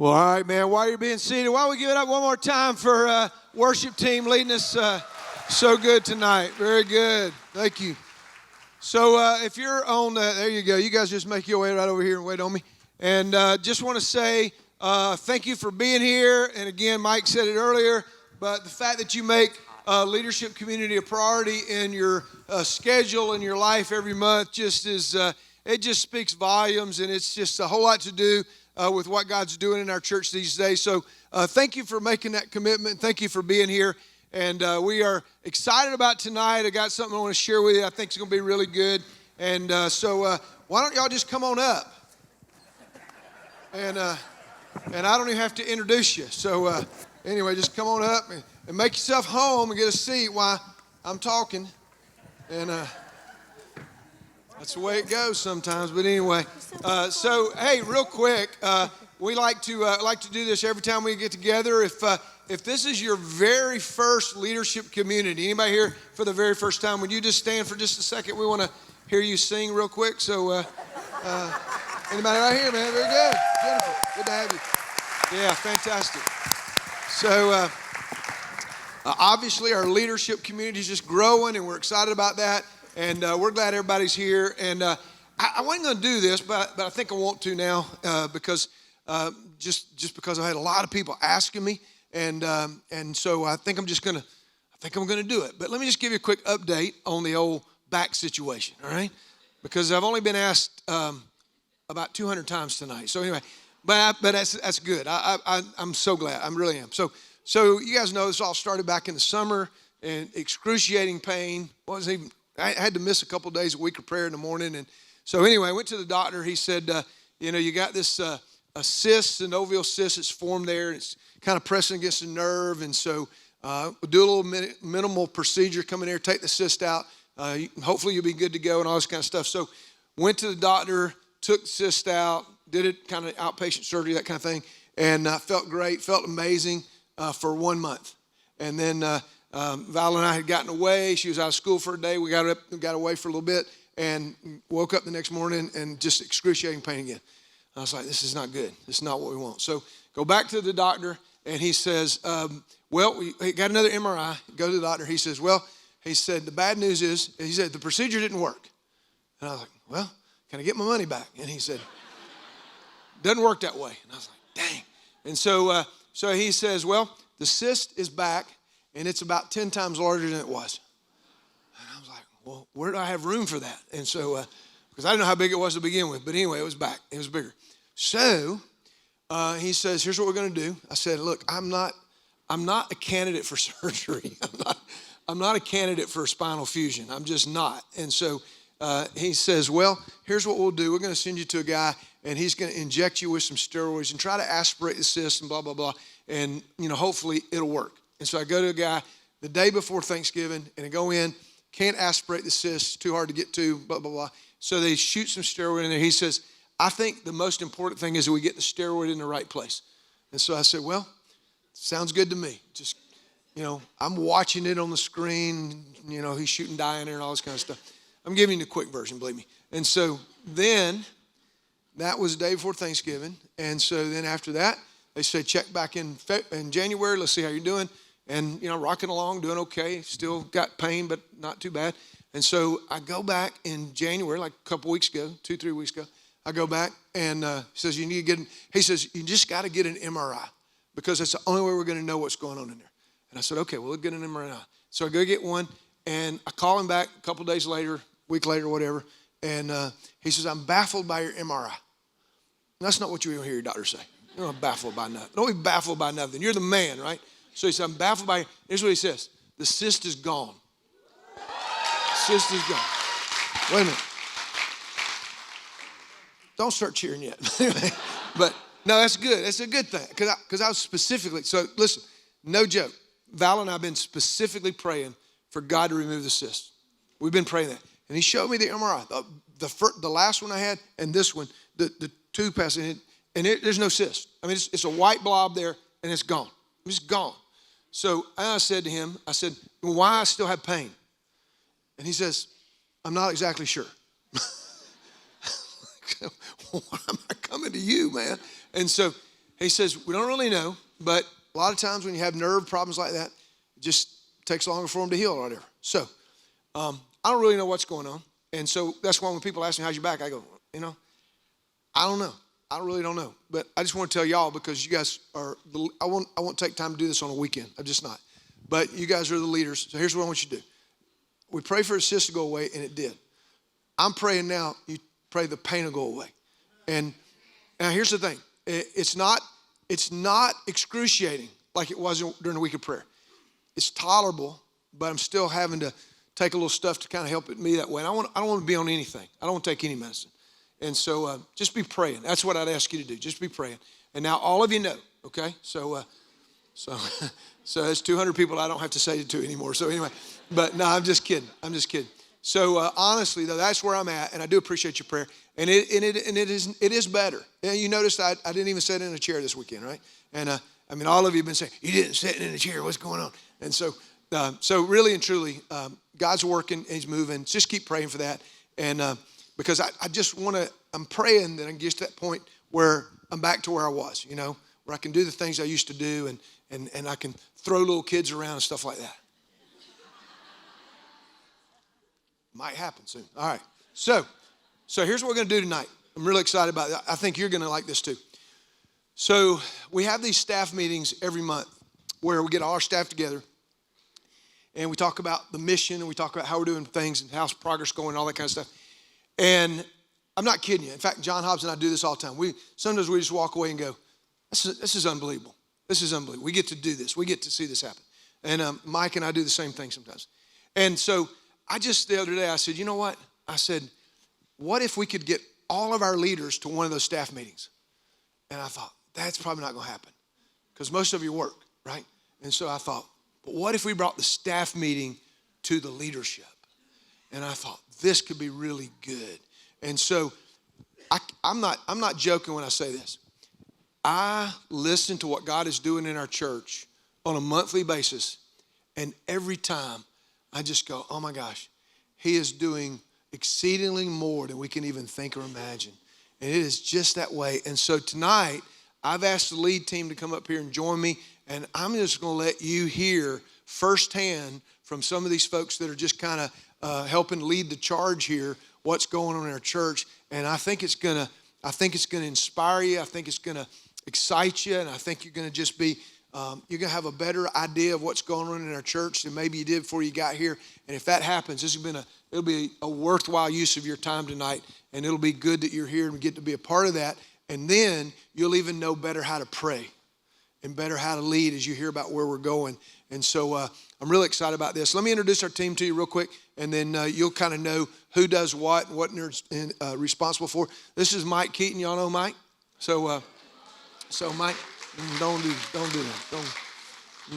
Well, all right, man. While you're being seated, why don't we give it up one more time for worship team leading us so good tonight. Very good. Thank you. So if you're on, there you go. You guys just make your way right over here and wait on me. And just want to say thank you for being here. And again, Mike said it earlier, but the fact that you make leadership community a priority in your schedule and your life every month just is, it just speaks volumes, and it's just a whole lot to do with what God's doing in our church these days. So thank you for making that commitment. Thank you for being here. And we are excited about tonight. I got something I want to share with you. I think it's going to be really good. And so why don't y'all just come on up? And I don't even have to introduce you. So anyway, just come on up and make yourself home and get a seat while I'm talking. And that's the way it goes sometimes. But anyway, so hey, real quick, we like to do this every time we get together. If this is your very first leadership community, anybody here for the very first time, would you just stand for just a second? We want to hear you sing real quick. So anybody right here, man? Very good. Jennifer, good to have you. Yeah, fantastic. So obviously our leadership community is just growing, and we're excited about that. And we're glad everybody's here. And I wasn't going to do this, but I think I want to now because just because I had a lot of people asking me. And so I think I'm going to do it. But let me just give you a quick update on the old back situation, all right? Because I've only been asked about 200 times tonight. So anyway, but that's good. I'm so glad. I really am. So you guys know this all started back in the summer, and excruciating pain. I had to miss a couple of days, a week of prayer in the morning. And so anyway, I went to the doctor. He said, you got this a cyst, synovial cyst that's formed there, and it's kind of pressing against the nerve. And so we'll do a little minimal procedure, come in here, take the cyst out. Hopefully you'll be good to go and all this kind of stuff. So went to the doctor, took the cyst out, did it kind of outpatient surgery, that kind of thing, and felt great, felt amazing for 1 month. And then Val and I had gotten away. She was out of school for a day. We got away for a little bit and woke up the next morning and just excruciating pain again. I was like, this is not good. This is not what we want. So go back to the doctor, and he says, we got another MRI. Go to the doctor. He says, the bad news is, he said, the procedure didn't work. And I was like, well, can I get my money back? And he said, doesn't work that way. And I was like, dang. And so he says, well, the cyst is back, and it's about 10 times larger than it was. And I was like, well, where do I have room for that? And so, because I didn't know how big it was to begin with, but anyway, it was back. It was bigger. So he says, here's what we're going to do. I said, look, I'm not a candidate for surgery. I'm not a candidate for a spinal fusion. I'm just not. And so he says, well, here's what we'll do. We're going to send you to a guy, and he's going to inject you with some steroids and try to aspirate the cyst and blah, blah, blah. And, hopefully it'll work. And so I go to a guy the day before Thanksgiving, and I go in, can't aspirate the cyst, too hard to get to, blah, blah, blah. So they shoot some steroid in there. He says, I think the most important thing is that we get the steroid in the right place. And so I said, well, sounds good to me. Just, I'm watching it on the screen. He's shooting dye in there and all this kind of stuff. I'm giving you the quick version, believe me. And so then that was the day before Thanksgiving. And so then after that, they said, check back in January. Let's see how you're doing. And, rocking along, doing okay. Still got pain, but not too bad. And so I go back in January, like a couple weeks ago, 2-3 weeks ago. I go back, and he says, he says, you just got to get an MRI because that's the only way we're going to know what's going on in there. And I said, okay, well, we'll get an MRI. So I go get one, and I call him back a couple days later, week later, whatever. And he says, I'm baffled by your MRI. And that's not what you hear your doctor say. You're not baffled by nothing. Don't be baffled by nothing. You're the man, right? So he said, I'm baffled by, here's what he says. The cyst is gone. The cyst is gone. Wait a minute. Don't start cheering yet. But no, that's good. That's a good thing. Because I was specifically, so listen, no joke. Val and I have been specifically praying for God to remove the cyst. We've been praying that. And he showed me the MRI. The last one I had and this one, the two passing, and there's no cyst. I mean, it's a white blob there, and it's gone. It's gone. So I said to him, well, why I still have pain? And he says, I'm not exactly sure. Why am I coming to you, man? And so He says, we don't really know, but a lot of times when you have nerve problems like that, it just takes longer for them to heal or whatever. So I don't really know what's going on. And so that's why when people ask me, how's your back? I go, I don't know. I really don't know. But I just want to tell y'all because you guys are, I won't take time to do this on a weekend. I'm just not. But you guys are the leaders. So here's what I want you to do. We pray for his cyst to go away, and it did. I'm praying now, you pray the pain will go away. And now here's the thing. It's not excruciating like it was during the week of prayer. It's tolerable, but I'm still having to take a little stuff to kind of help me that way. And I don't want to be on anything. I don't want to take any medicine. And so just be praying. That's what I'd ask you to do. Just be praying. And now all of you know, okay? So that's 200 people I don't have to say it to anymore. So anyway, but no, I'm just kidding. So honestly, though, that's where I'm at, and I do appreciate your prayer. And it is better. And you noticed I didn't even sit in a chair this weekend, right? And all of you have been saying, you didn't sit in a chair. What's going on? And so really and truly, God's working, He's moving. Just keep praying for that. And because I just want to, I'm praying that I can get to that point where I'm back to where I was, where I can do the things I used to do and I can throw little kids around and stuff like that. Might happen soon. All right. So here's what we're going to do tonight. I'm really excited about it. I think you're going to like this too. So we have these staff meetings every month where we get all our staff together and we talk about the mission and we talk about how we're doing things and how's progress going and all that kind of stuff. And I'm not kidding you. In fact, John Hobbs and I do this all the time. Sometimes we just walk away and go, this is unbelievable. This is unbelievable. We get to do this. We get to see this happen. And Mike and I do the same thing sometimes. And so the other day, I said, you know what? I said, what if we could get all of our leaders to one of those staff meetings? And I thought, that's probably not going to happen because most of you work, right? And so I thought, but what if we brought the staff meeting to the leadership? And I thought, this could be really good. And so I'm not joking when I say this. I listen to what God is doing in our church on a monthly basis, and every time I just go, oh my gosh, He is doing exceedingly more than we can even think or imagine. And it is just that way. And so tonight, I've asked the lead team to come up here and join me, and I'm just going to let you hear firsthand from some of these folks that are just kind of helping lead the charge here, what's going on in our church. And I think it's going to inspire you. I think it's going to excite you, and I think you're going to just be you're going to have a better idea of what's going on in our church than maybe you did before you got here. And if that happens, it'll be a worthwhile use of your time tonight, and it'll be good that you're here and get to be a part of that. And then you'll even know better how to pray and better how to lead as you hear about where we're going. And so I'm really excited about this. Let me introduce our team to you real quick, and then you'll kind of know who does what and what they're responsible for. This is Mike Keaton. Y'all know Mike? So Mike, don't do that.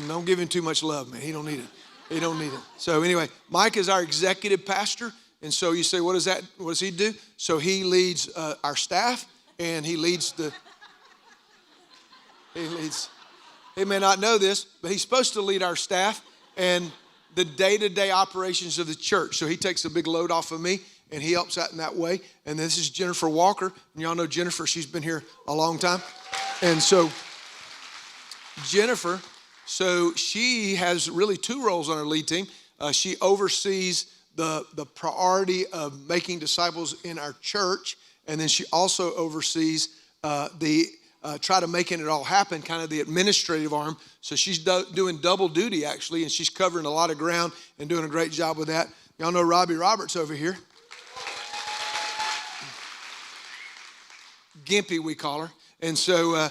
Don't give him too much love, man. He don't need it. So anyway, Mike is our executive pastor. And so you say, what does he do? So he leads our staff, and he may not know this, but he's supposed to lead our staff and the day-to-day operations of the church. So he takes a big load off of me, and he helps out in that way. And this is Jennifer Walker. And y'all know Jennifer. She's been here a long time. And so Jennifer, she has really two roles on our lead team. She oversees the priority of making disciples in our church, and then she also oversees try to making it all happen, kind of the administrative arm. So she's doing double duty, actually, and she's covering a lot of ground and doing a great job with that. Y'all know Robbie Roberts over here. Gimpy, we call her. And so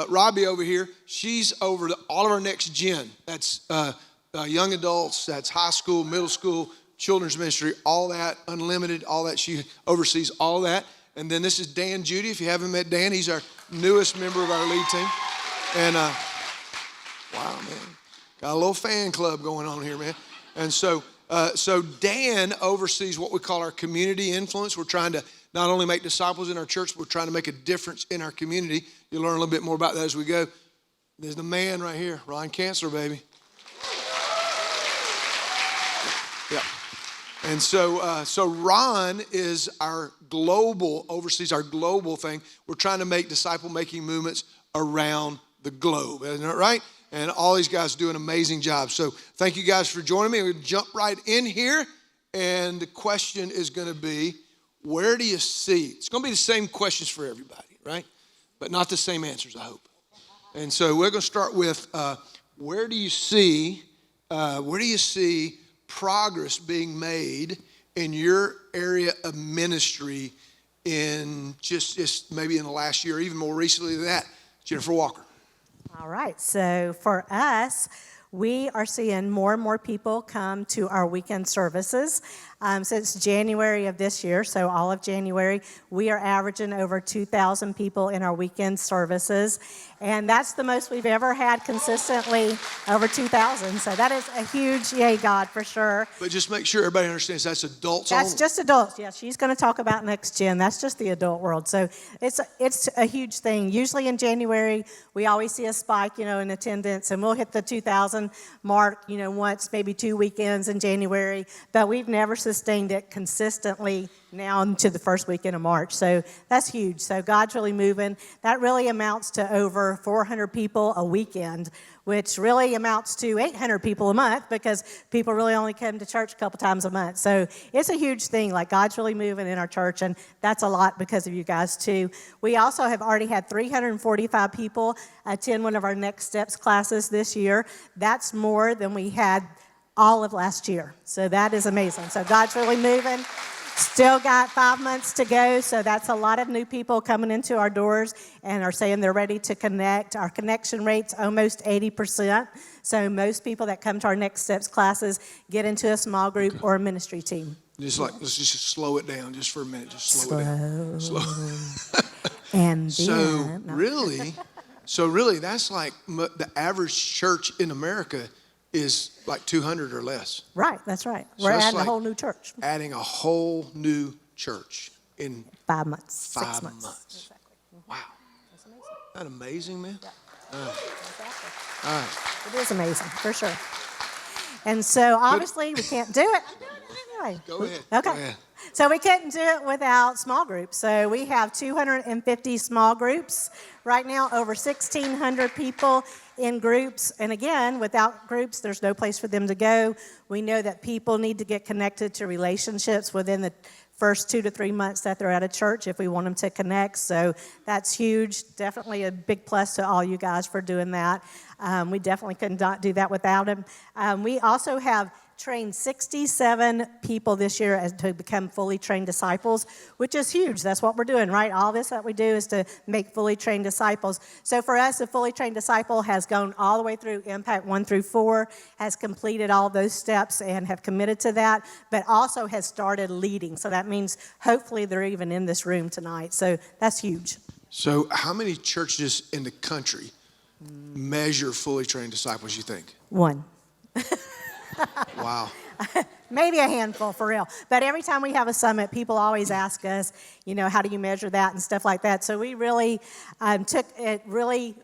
Robbie over here, she's over all of our next gen. That's young adults, that's high school, middle school, children's ministry, all that, unlimited, all that. She oversees all that. And then this is Dan Judy. If you haven't met Dan, he's our newest member of our lead team. And wow, man, got a little fan club going on here, man. And so Dan oversees what we call our community influence. We're trying to not only make disciples in our church, but we're trying to make a difference in our community. You'll learn a little bit more about that as we go. There's the man right here, Ron Cancer, baby. Yeah. And so Ron is oversees our global thing. We're trying to make disciple-making movements around the globe, isn't that right? And all these guys do an amazing job. So thank you guys for joining me. We're going to jump right in here. And the question is going to be, where do you see? It's going to be the same questions for everybody, right? But not the same answers, I hope. And so we're going to start with, where do you see progress being made in your area of ministry in just maybe in the last year, even more recently than that? Jennifer Walker. All right, so for us, we are seeing more and more people come to our weekend services. Since January of this year, so all of January, we are averaging over 2,000 people in our weekend services. And that's the most we've ever had consistently, over 2,000. So that is a huge yay, God, for sure. But just make sure everybody understands that's adults only. That's just adults. Yeah, she's going to talk about next gen. That's just the adult world. So it's a huge thing. Usually in January, we always see a spike, in attendance, and we'll hit the 2,000 mark, once, maybe 2 weekends in January. But we've never sustained it consistently now into the first weekend of March. So that's huge. So God's really moving. That really amounts to over 400 people a weekend, which really amounts to 800 people a month because people really only come to church a couple times a month. So it's a huge thing. Like, God's really moving in our church, and that's a lot because of you guys too. We also have already had 345 people attend one of our Next Steps classes this year. That's more than we had all of last year. So that is amazing. So God's really moving. Still got 5 months to go, so that's a lot of new people coming into our doors and are saying they're ready to connect. Our connection rate's almost 80%, so most people that come to our Next Steps classes get into a small group or a ministry team. Let's just slow it down just for a minute. Just slow it down. Slow. And then, so really, that's like the average church in America is like 200 or less. Right, that's right. So We're adding a whole new church. Adding a whole new church in 5 months. 6 months. Exactly. Wow. That's amazing. Isn't that amazing, man? Yeah. Exactly. All right. It is amazing, for sure. And so obviously we can't do it. Anyway. Go ahead. Okay. Go ahead. So we couldn't do it without small groups. So we have 250 small groups right now, over 1,600 people in groups. And again, without groups, there's no place for them to go. We know that people need to get connected to relationships within the first 2 to 3 months that they're at a church if we want them to connect. So that's huge. Definitely a big plus to all you guys for doing that. We definitely could not do that without them. We also have trained 67 people this year to become fully trained disciples, which is huge. That's what we're doing, right? All this that we do is to make fully trained disciples. So for us, a fully trained disciple has gone all the way through Impact 1 through 4, has completed all those steps and have committed to that, but also has started leading. So that means hopefully they're even in this room tonight. So that's huge. So how many churches in the country measure fully trained disciples, you think? 1. Wow. Maybe a handful, for real. But every time we have a summit, people always ask us, how do you measure that and stuff like that. So we really took it really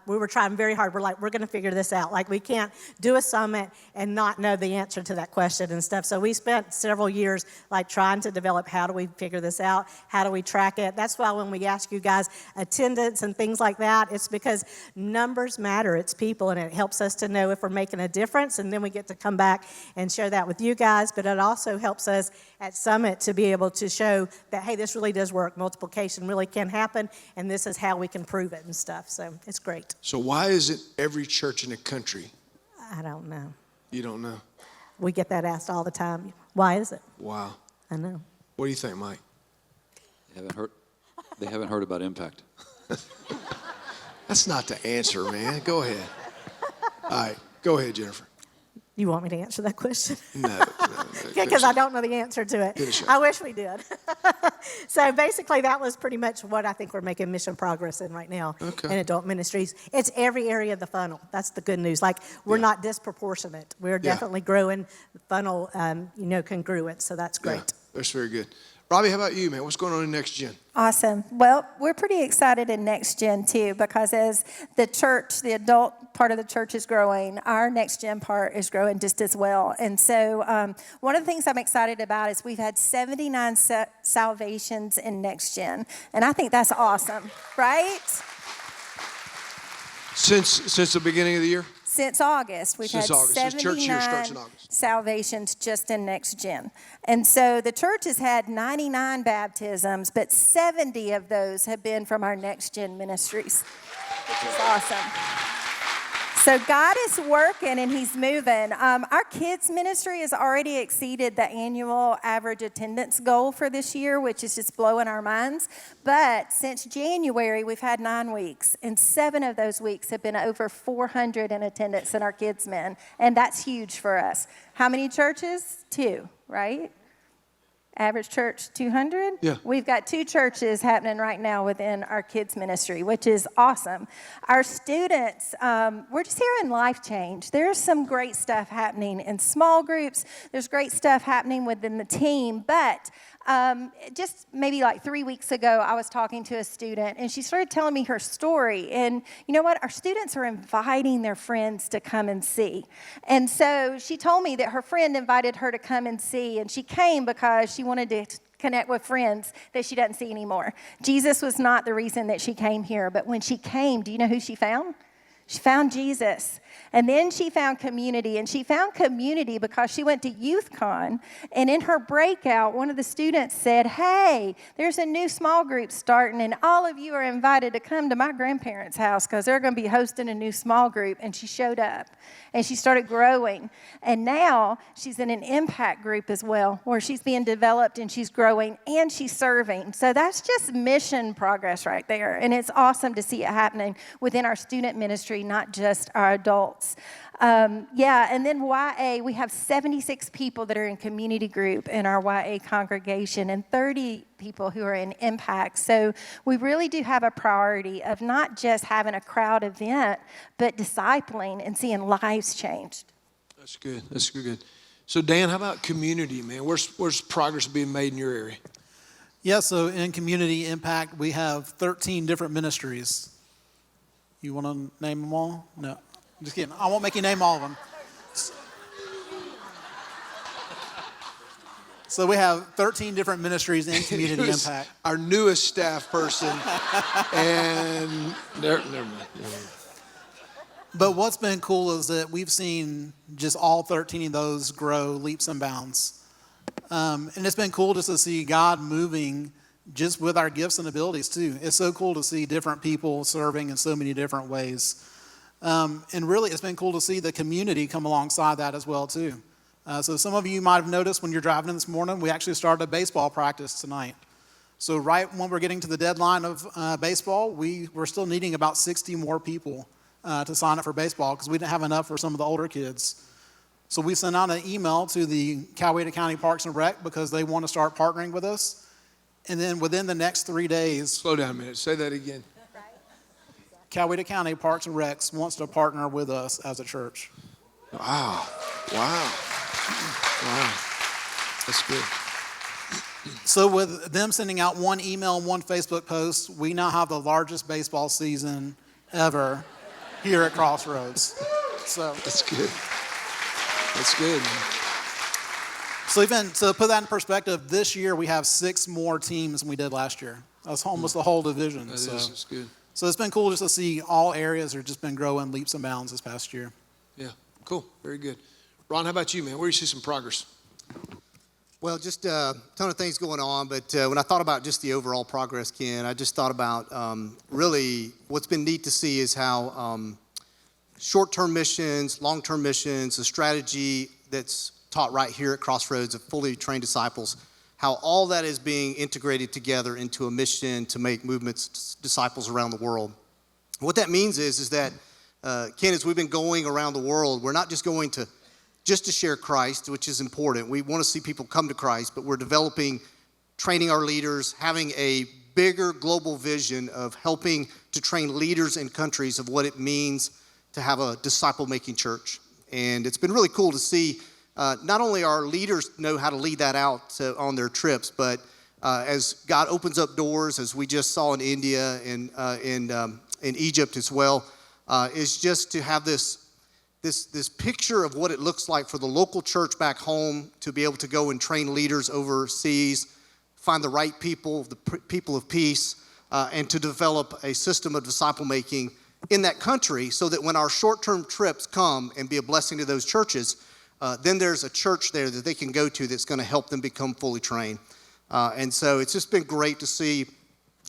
we were trying very hard. We're like, we're going to figure this out. Like, we can't do a summit and not know the answer to that question and stuff. So we spent several years like trying to develop, how do we figure this out? How do we track it? That's why when we ask you guys attendance and things like that, it's because numbers matter. It's people, and it helps us to know if we're making a difference, and then we get to come back and share that with you guys. But it also helps us at Summit to be able to show that, hey, this really does work. Multiplication really can happen, and this is how we can prove it and stuff. So it's great. So why isn't every church in the country? I don't know. You don't know? We get that asked all the time. Why is it? Wow. I know. What do you think, Mike? They haven't heard about Impact. That's not the answer, man. Go ahead. All right. Go ahead, Jennifer. You want me to answer that question? No. Because I don't know the answer to it. I wish we did. So basically, that was pretty much what I think we're making mission progress in right now in adult ministries. It's every area of the funnel. That's the good news. Like, we're not disproportionate. We're definitely growing the funnel, congruent. So that's great. Yeah, that's very good. Robbie, how about you, man? What's going on in Next Gen? Awesome. Well, we're pretty excited in Next Gen too, because as the church, the adult part of the church is growing, our Next Gen part is growing just as well. And so one of the things I'm excited about is we've had 79 salvations in Next Gen. And I think that's awesome, right? Since the beginning of the year? Since August, we've had August. So church year starts 79 in August. salvations just in Next Gen. And so the church has had 99 baptisms, but 70 of those have been from our Next Gen ministries, which is awesome. So God is working and he's moving. Our kids ministry has already exceeded the annual average attendance goal for this year, which is just blowing our minds. But since January, we've had 9 weeks, and 7 of those weeks have been over 400 in attendance in our kids' men, and that's huge for us. How many churches? 2, right? Average church, 200? Yeah. We've got 2 churches happening right now within our kids' ministry, which is awesome. Our students, we're just hearing life change. There's some great stuff happening in small groups. There's great stuff happening within the team, but just maybe like 3 weeks ago, I was talking to a student, and she started telling me her story. And you know what? Our students are inviting their friends to come and see. And so she told me that her friend invited her to come and see, and she came because she wanted to connect with friends that she doesn't see anymore. Jesus was not the reason that she came here, but when she came, do you know who she found? She found Jesus. And then she found community. And she found community because she went to YouthCon. And in her breakout, one of the students said, hey, there's a new small group starting, and all of you are invited to come to my grandparents' house because they're going to be hosting a new small group. And she showed up. And she started growing. And now she's in an impact group as well, where she's being developed and she's growing and she's serving. So that's just mission progress right there. And it's awesome to see it happening within our student ministry, not just our adults. And then YA, we have 76 people that are in community group in our YA congregation and 30 people who are in impact. So we really do have a priority of not just having a crowd event, but discipling and seeing lives changed. That's good. That's good. So Dan, how about community, man? Where's progress being made in your area? Yeah, so in community impact, we have 13 different ministries. You want to name them all? No, I'm just kidding. I won't make you name all of them. So we have 13 different ministries in community impact. Our newest staff person, and never mind. But what's been cool is that we've seen just all 13 of those grow leaps and bounds. And it's been cool just to see God moving just with our gifts and abilities too. It's so cool to see different people serving in so many different ways. And really, it's been cool to see the community come alongside that as well too. So some of you might have noticed when you're driving in this morning, we actually started a baseball practice tonight. So right when we're getting to the deadline of baseball, we're still needing about 60 more people to sign up for baseball because we didn't have enough for some of the older kids. So we sent out an email to the Coweta County Parks and Rec because they want to start partnering with us. And then within the next 3 days... Slow down a minute. Say that again. Coweta County Parks and Recs wants to partner with us as a church. Wow. That's good. So with them sending out one email and one Facebook post, we now have the largest baseball season ever here at Crossroads. So That's good. That's good. So even to put that in perspective, this year we have 6 more teams than we did last year. That's almost the whole division. That's good. So it's been cool just to see all areas have just been growing leaps and bounds this past year. Yeah, cool. Very good. Ron, how about you, man? Where do you see some progress? Well, just a ton of things going on, but when I thought about just the overall progress, Ken, I just thought about really what's been neat to see is how short-term missions, long-term missions, the strategy that's taught right here at Crossroads of fully trained disciples, how all that is being integrated together into a mission to make movements, disciples around the world. What that means is that, Ken, as we've been going around the world, we're not just going to share Christ, which is important. We want to see people come to Christ, but we're developing, training our leaders, having a bigger global vision of helping to train leaders in countries of what it means to have a disciple-making church. And it's been really cool to see not only our leaders know how to lead that out on their trips, but as God opens up doors, as we just saw in India and in Egypt as well, is just to have this picture of what it looks like for the local church back home to be able to go and train leaders overseas, find the right people, the people of peace, and to develop a system of disciple making in that country, so that when our short-term trips come and be a blessing to those churches, then there's a church there that they can go to that's going to help them become fully trained. And so it's just been great to see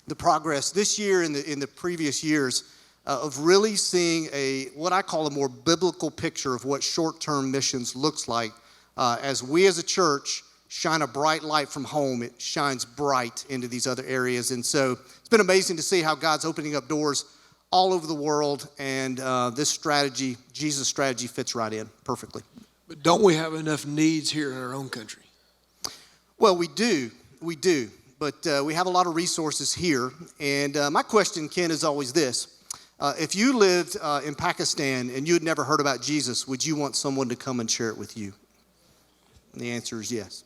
the progress this year and in the previous years of really seeing what I call a more biblical picture of what short-term missions looks like. As we as a church shine a bright light from home, it shines bright into these other areas. And so it's been amazing to see how God's opening up doors all over the world, and this strategy, Jesus' strategy, fits right in perfectly. But don't we have enough needs here in our own country? Well, we do, but we have a lot of resources here. And my question, Ken, is always this. If you lived in Pakistan and you had never heard about Jesus, would you want someone to come and share it with you? And the answer is yes.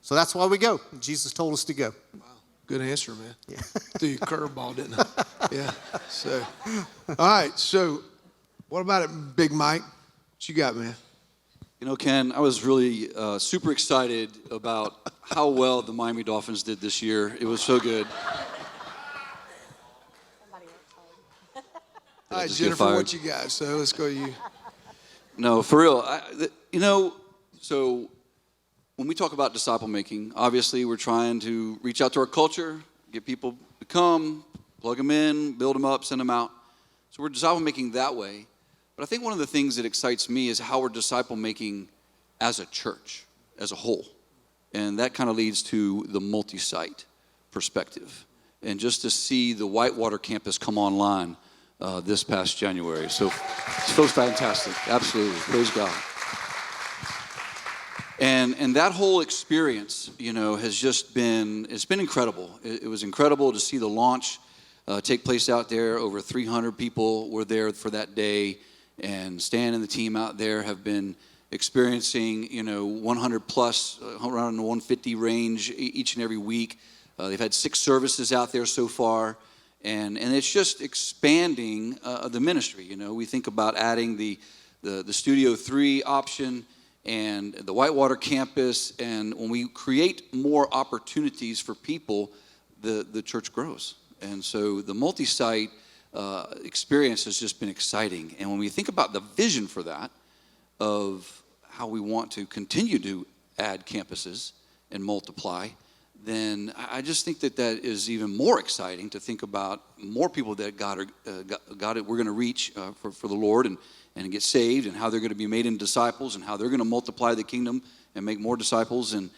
So that's why we go. Jesus told us to go. Wow. Good answer, man. Yeah. Threw you a curveball, didn't I? Yeah. So, all right. So, what about it, Big Mike? What you got, man? You know, Ken, I was really super excited about how well the Miami Dolphins did this year. It was so good. All right, Jennifer, what you got? So let's go to you. No, for real. So when we talk about disciple making, obviously we're trying to reach out to our culture, get people to come, plug them in, build them up, send them out. So we're disciple making that way. But I think one of the things that excites me is how we're disciple making as a church, as a whole. And that kind of leads to the multi-site perspective. And just to see the Whitewater campus come online this past January. So it's so fantastic. Absolutely. Praise God. And that whole experience, has just been, it's been incredible. It was incredible to see the launch take place out there. Over 300 people were there for that day. And Stan and the team out there have been experiencing, 100 plus, around the 150 range each and every week. They've had 6 services out there so far. And it's just expanding the ministry. We think about adding the Studio 3 option and the Whitewater campus. And when we create more opportunities for people, the church grows. And so the multi-site experience has just been exciting. And when we think about the vision for that, of how we want to continue to add campuses and multiply, then I just think that is even more exciting to think about more people that we're going to reach for the Lord and get saved, and how they're going to be made into disciples, and how they're going to multiply the kingdom and make more disciples. And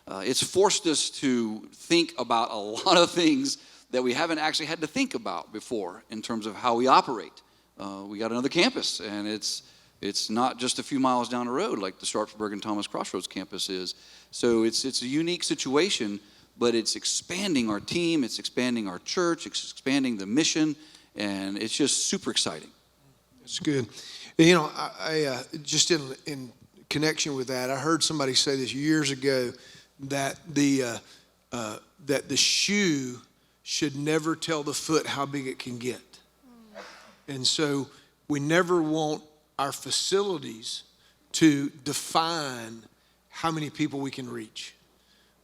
it's forced us to think about a lot of things that we haven't actually had to think about before in terms of how we operate. We got another campus, and it's not just a few miles down the road like the Sharpsburg and Thomas Crossroads campus is. So it's a unique situation, but it's expanding our team, it's expanding our church, it's expanding the mission, and it's just super exciting. That's good. I just in connection with that, I heard somebody say this years ago, that the shoe should never tell the foot how big it can get. And so we never want our facilities to define how many people we can reach.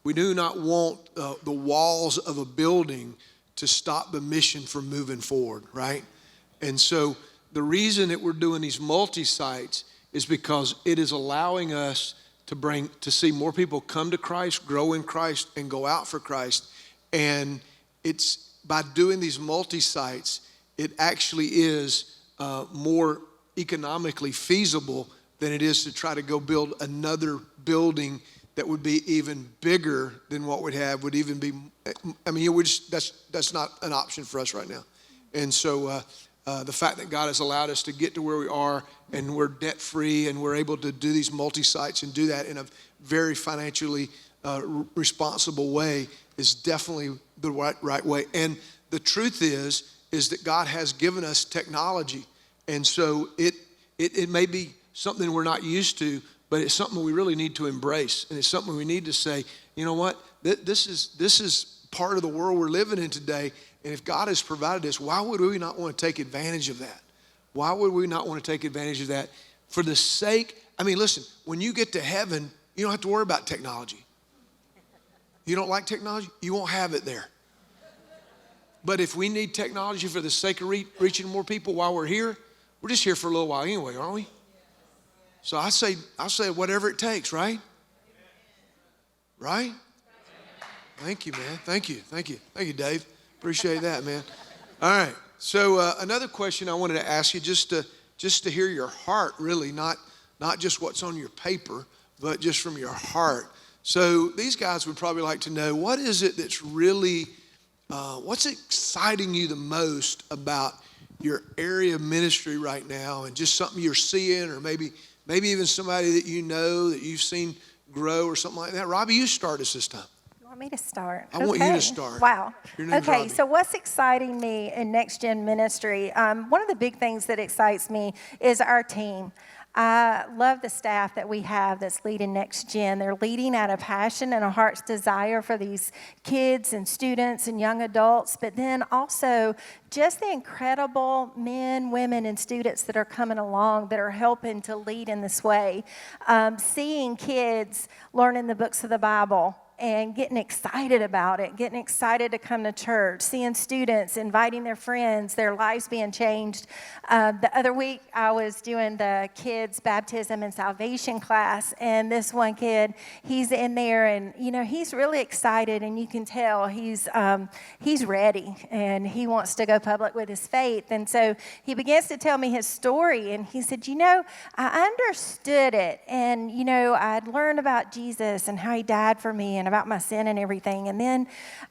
We do not want the walls of a building to stop the mission from moving forward, right? And so the reason that we're doing these multi-sites is because it is allowing us to see more people come to Christ, grow in Christ, and go out for Christ. And it's by doing these multi-sites, it actually is more economically feasible than it is to try to go build another building that would be even bigger than what we'd have, would even be, that's not an option for us right now. And so the fact that God has allowed us to get to where we are, and we're debt-free, and we're able to do these multi-sites and do that in a very financially responsible way is definitely the right way. And the truth is that God has given us technology. And so it may be something we're not used to, but it's something we really need to embrace. And it's something we need to say, you know what? This is part of the world we're living in today. And if God has provided this, why would we not want to take advantage of that? Why would we not want to take advantage of that? For the sake, I mean, listen, when you get to heaven, you don't have to worry about technology. You don't like technology? You won't have it there. But if we need technology for the sake of reaching more people while we're here, we're just here for a little while anyway, aren't we? So I say whatever it takes, right? Right? Thank you, man. Thank you, Dave. Appreciate that, man. All right. So another question I wanted to ask you, just to hear your heart, really, not just what's on your paper, but just from your heart. So these guys would probably like to know, what is it that's really, what's exciting you the most about your area of ministry right now, and just something you're seeing, or maybe even somebody that you know that you've seen grow or something like that? Robbie, you start us this time. You want me to start? I want you to start. Wow. Your name's Okay, Robbie. so what's exciting me in Next Gen Ministry? One of the big things that excites me is our team. I love the staff that we have that's leading Next Gen. They're leading out of passion and a heart's desire for these kids and students and young adults, but then also just the incredible men, women, and students that are coming along that are helping to lead in this way. Seeing kids learning the books of the Bible and getting excited about it, getting excited to come to church, seeing students inviting their friends, their lives being changed. The other week, I was doing the kids' baptism and salvation class, and this one kid, he's in there, and he's really excited, and you can tell he's ready, and he wants to go public with his faith. And so he begins to tell me his story, and he said, I understood it, and I'd learned about Jesus and how he died for me and about my sin and everything. And then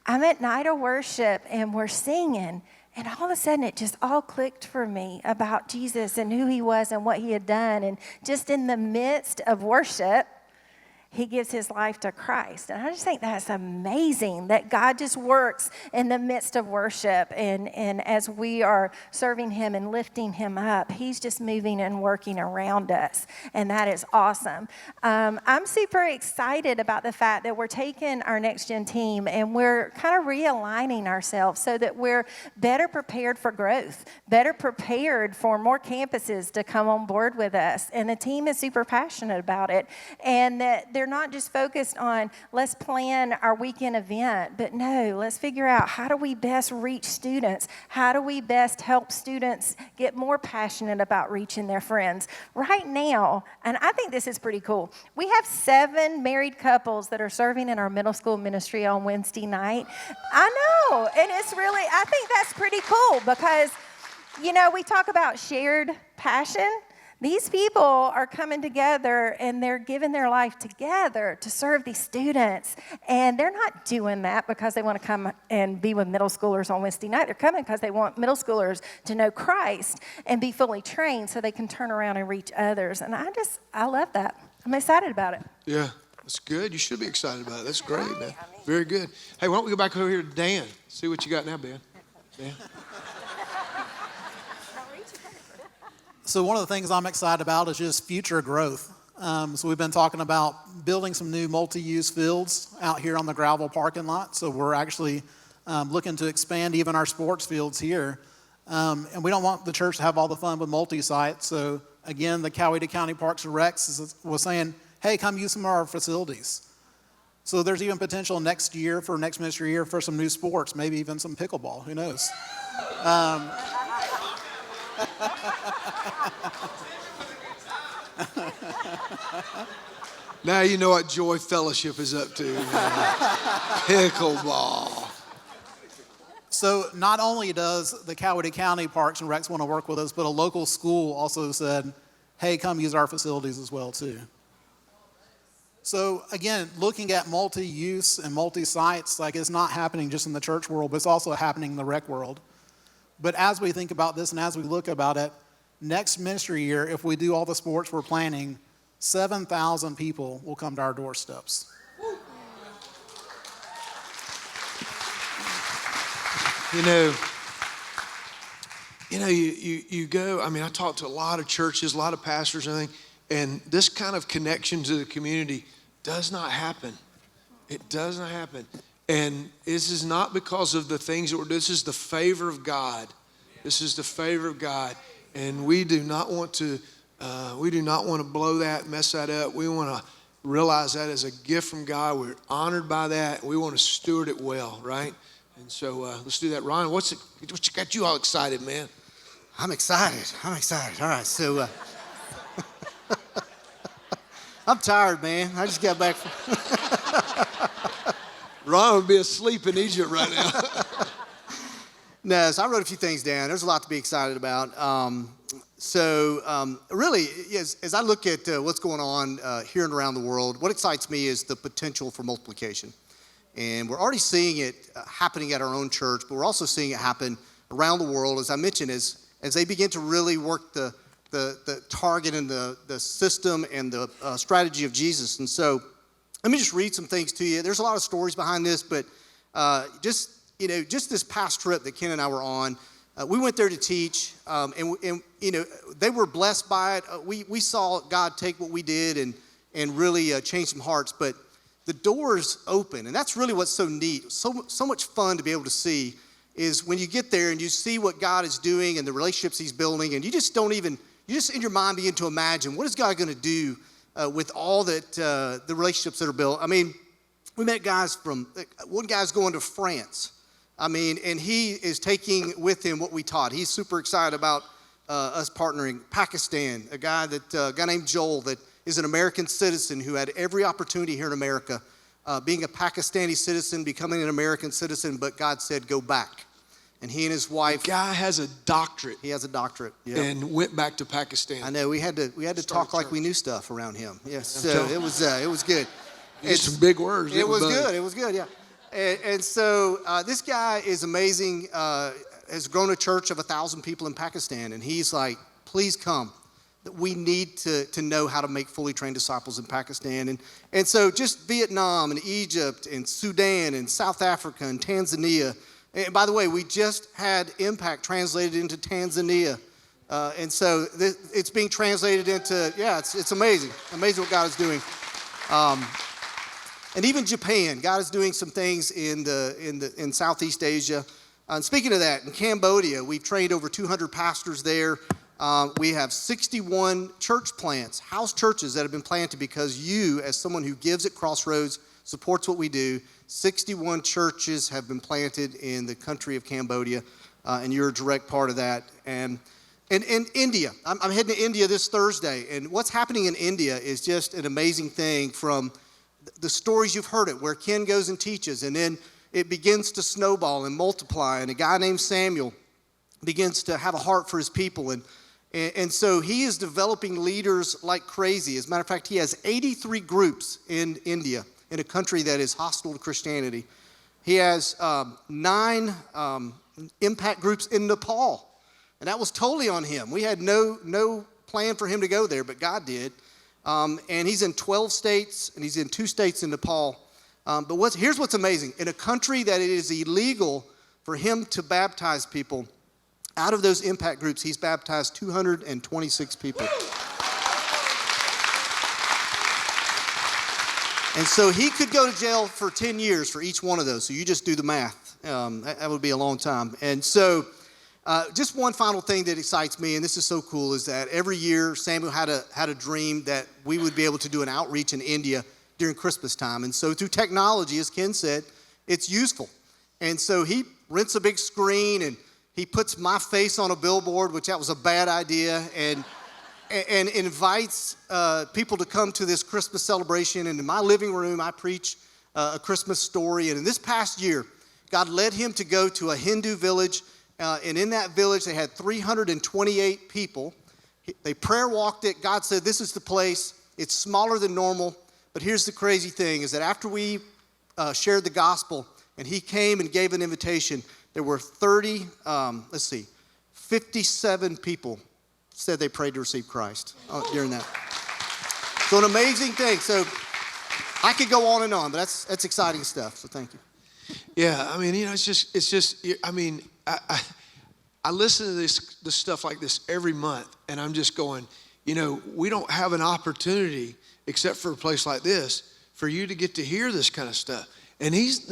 I'm at night of worship and we're singing, and all of a sudden it just all clicked for me about Jesus and who he was and what he had done. And just in the midst of worship, he gives his life to Christ. And I just think that's amazing that God just works in the midst of worship. And as we are serving him and lifting him up, he's just moving and working around us. And that is awesome. I'm super excited about the fact that we're taking our Next Gen team and we're kind of realigning ourselves so that we're better prepared for growth, better prepared for more campuses to come on board with us. And the team is super passionate about it. And that they're not just focused on, let's plan our weekend event, but no, let's figure out, how do we best reach students? How do we best help students get more passionate about reaching their friends? Right now, and I think this is pretty cool, we have 7 married couples that are serving in our middle school ministry on Wednesday night. I know, and I think that's pretty cool because, we talk about shared passion. These people are coming together and they're giving their life together to serve these students. And they're not doing that because they want to come and be with middle schoolers on Wednesday night. They're coming because they want middle schoolers to know Christ and be fully trained so they can turn around and reach others. And I love that. I'm excited about it. Yeah, that's good. You should be excited about it. That's great, man. Very good. Hey, why don't we go back over here to Dan? See what you got now, Dan. So one of the things I'm excited about is just future growth. So we've been talking about building some new multi-use fields out here on the gravel parking lot. So we're actually looking to expand even our sports fields here. And we don't want the church to have all the fun with multi-site. So again, the Coweta County Parks and Recs was saying, hey, come use some of our facilities. So there's even potential next ministry year for some new sports, maybe even some pickleball, who knows? Now you know what Joy Fellowship is up to. Pickleball. So not only does the Coweta County Parks and Recs want to work with us, but a local school also said, hey, come use our facilities as well too. So again, looking at multi-use and multi-sites, like it's not happening just in the church world, but it's also happening in the rec world. But as we think about this and as we look about it, next ministry year, if we do all the sports we're planning, 7,000 people will come to our doorsteps. You go, I talk to a lot of churches, a lot of pastors and everything, and this kind of connection to the community does not happen It doesn't happen. And this is not because of the things that we're doing. This is the favor of God. This is the favor of God. And we do not want to blow that, mess that up. We want to realize that as a gift from God. We're honored by that. We want to steward it well, right? And so let's do that. Ron, what got you all excited, man? I'm excited. All right, so I'm tired, man. I just got back from Ron would be asleep in Egypt right now. No, so I wrote a few things down. There's a lot to be excited about. Really, as I look at what's going on here and around the world, what excites me is the potential for multiplication. And we're already seeing it happening at our own church, but we're also seeing it happen around the world, as I mentioned, as they begin to really work the target and the system and the strategy of Jesus. And so let me just read some things to you. There's a lot of stories behind this, but just this past trip that Ken and I were on, we went there to teach, and they were blessed by it. We saw God take what we did and really change some hearts, but the doors open, and that's really what's so neat, so much fun to be able to see, is when you get there and you see what God is doing and the relationships he's building, and you just in your mind begin to imagine, what is God going to do with all that, the relationships that are built. I mean, we met guys one guy's going to France. I mean, and he is taking with him what we taught. He's super excited about us partnering. Pakistan, a guy named Joel that is an American citizen who had every opportunity here in America, being a Pakistani citizen, becoming an American citizen, but God said, go back. And he and his wife. The guy has a doctorate. He has a doctorate. Yep. And went back to Pakistan. I know, we had to talk like we knew stuff around him. Yes, so it was good. It's some big words. It was good, yeah. And so this guy is amazing, has grown a church of 1,000 people in Pakistan, and he's like, please come. We need to know how to make fully trained disciples in Pakistan. And so just Vietnam and Egypt and Sudan and South Africa and Tanzania. And by the way, we just had Impact translated into Tanzania. And so it's being translated into, it's amazing. Amazing what God is doing. And even Japan, God is doing some things in Southeast Asia. And speaking of that, in Cambodia, we've trained over 200 pastors there. We have 61 church plants, house churches that have been planted because you, as someone who gives at Crossroads, supports what we do. 61 churches have been planted in the country of Cambodia, and you're a direct part of that. And in India, I'm heading to India this Thursday, and what's happening in India is just an amazing thing from the stories you've heard it, where Ken goes and teaches, and then it begins to snowball and multiply, and a guy named Samuel begins to have a heart for his people, and so he is developing leaders like crazy. As a matter of fact, he has 83 groups in India, in a country that is hostile to Christianity. He has 9 impact groups in Nepal, and that was totally on him. We had no plan for him to go there, but God did. And he's in 12 states, and he's in 2 states in Nepal. But here's what's amazing. In a country that it is illegal for him to baptize people, out of those impact groups, he's baptized 226 people. And so he could go to jail for 10 years for each one of those. So you just do the math. That would be a long time. And so just one final thing that excites me, and this is so cool, is that every year Samuel had a dream that we would be able to do an outreach in India during Christmas time. And so through technology, as Ken said, it's useful. And so he rents a big screen, and he puts my face on a billboard, which that was a bad idea, and invites people to come to this Christmas celebration. And in my living room, I preach a Christmas story. And in this past year, God led him to go to a Hindu village. And in that village, they had 328 people. They prayer walked it. God said, this is the place. It's smaller than normal. But here's the crazy thing, is that after we shared the gospel and he came and gave an invitation, there were 57 people said they prayed to receive Christ during that. So an amazing thing. So I could go on and on, but that's exciting stuff. So thank you. Yeah, I mean, it's just. I mean, I listen to this stuff like this every month, and I'm just going, we don't have an opportunity except for a place like this for you to get to hear this kind of stuff. And he's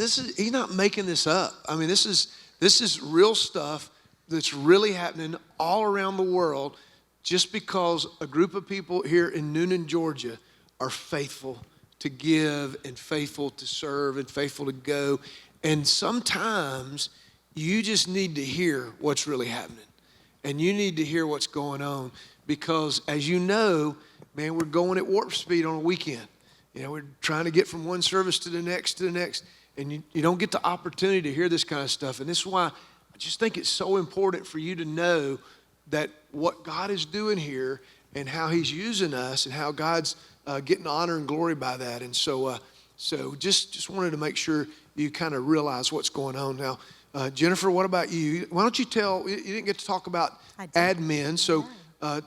not making this up. I mean, this is real stuff that's really happening all around the world just because a group of people here in Noonan, Georgia are faithful to give and faithful to serve and faithful to go. And sometimes you just need to hear what's really happening. And you need to hear what's going on because, as you know, man, we're going at warp speed on a weekend. You know, we're trying to get from one service to the next, and you don't get the opportunity to hear this kind of stuff. And this is why I just think it's so important for you to know that what God is doing here and how he's using us and how God's getting honor and glory by that. And so just wanted to make sure you kind of realize what's going on now. Jennifer, what about you? Why don't you you didn't get to talk about admin, so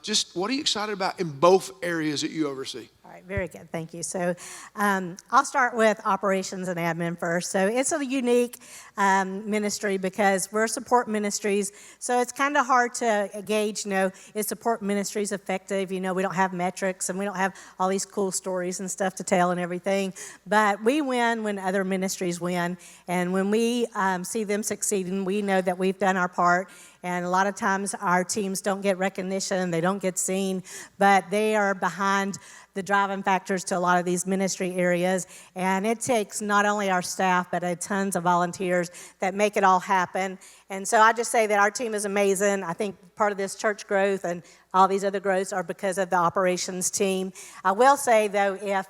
just what are you excited about in both areas that you oversee? All right, very good, thank you. So I'll start with operations and admin first. So it's a unique ministry because we're support ministries, so it's kind of hard to gauge, is support ministries effective? We don't have metrics and we don't have all these cool stories and stuff to tell and everything, but we win when other ministries win, and when we see them succeeding, we know that we've done our part. And a lot of times our teams don't get recognition, they don't get seen, but they are behind the driving factors to a lot of these ministry areas. And it takes not only our staff, but tons of volunteers that make it all happen. And so I just say that our team is amazing. I think part of this church growth and all these other growths are because of the operations team. I will say, though, if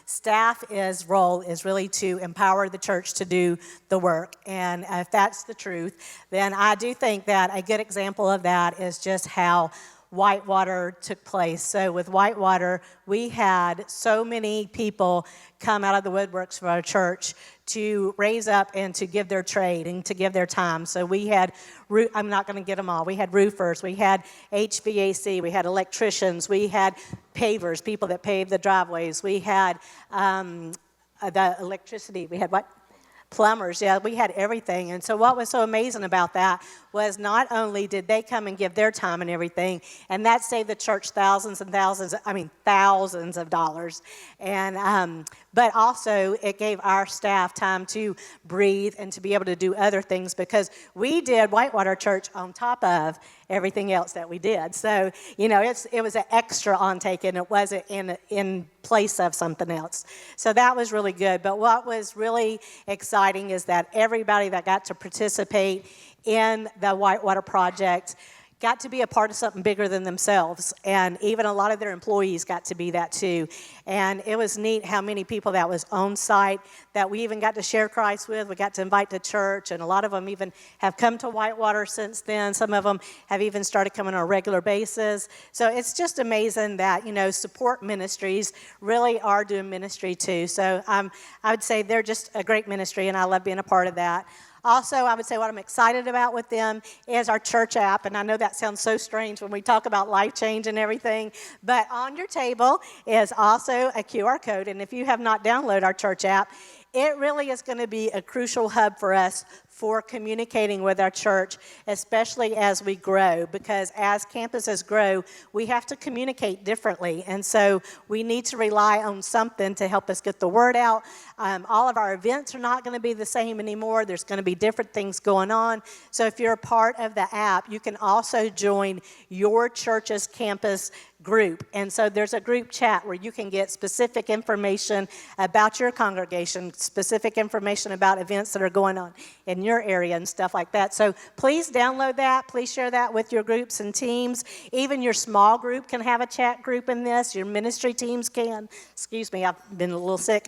staff's role is really to empower the church to do the work, and if that's the truth, then I do think that a good example of that is just how Whitewater took place. So with Whitewater, we had so many people come out of the woodworks for our church to raise up and to give their trade and to give their time. So we had, I'm not going to get them all, we had roofers, we had HVAC, we had electricians, we had pavers, people that paved the driveways, we had the electricity, we had what? Plumbers, yeah, we had everything. And so what was so amazing about that was not only did they come and give their time and everything, and that saved the church thousands of dollars, and but also it gave our staff time to breathe and to be able to do other things, because we did Whitewater Church on top of everything else that we did. So, it was an extra on take, and it wasn't in place of something else. So that was really good. But what was really exciting is that everybody that got to participate in the Whitewater Project got to be a part of something bigger than themselves. And even a lot of their employees got to be that too. And it was neat how many people that was on site that we even got to share Christ with. We got to invite to church, and a lot of them even have come to Whitewater since then. Some of them have even started coming on a regular basis. So it's just amazing that, support ministries really are doing ministry too. So I would say they're just a great ministry, and I love being a part of that. Also, I would say what I'm excited about with them is our church app, and I know that sounds so strange when we talk about life change and everything, but on your table is also a QR code, and if you have not downloaded our church app, it really is going to be a crucial hub for us for communicating with our church, especially as we grow, because as campuses grow, we have to communicate differently, and so we need to rely on something to help us get the word out. All of our events are not going to be the same anymore. There's going to be different things going on. So if you're a part of the app, you can also join your church's campus group. And so there's a group chat where you can get specific information about your congregation, specific information about events that are going on in your area and stuff like that. So please download that. Please share that with your groups and teams. Even your small group can have a chat group in this. Your ministry teams can. Excuse me, I've been a little sick.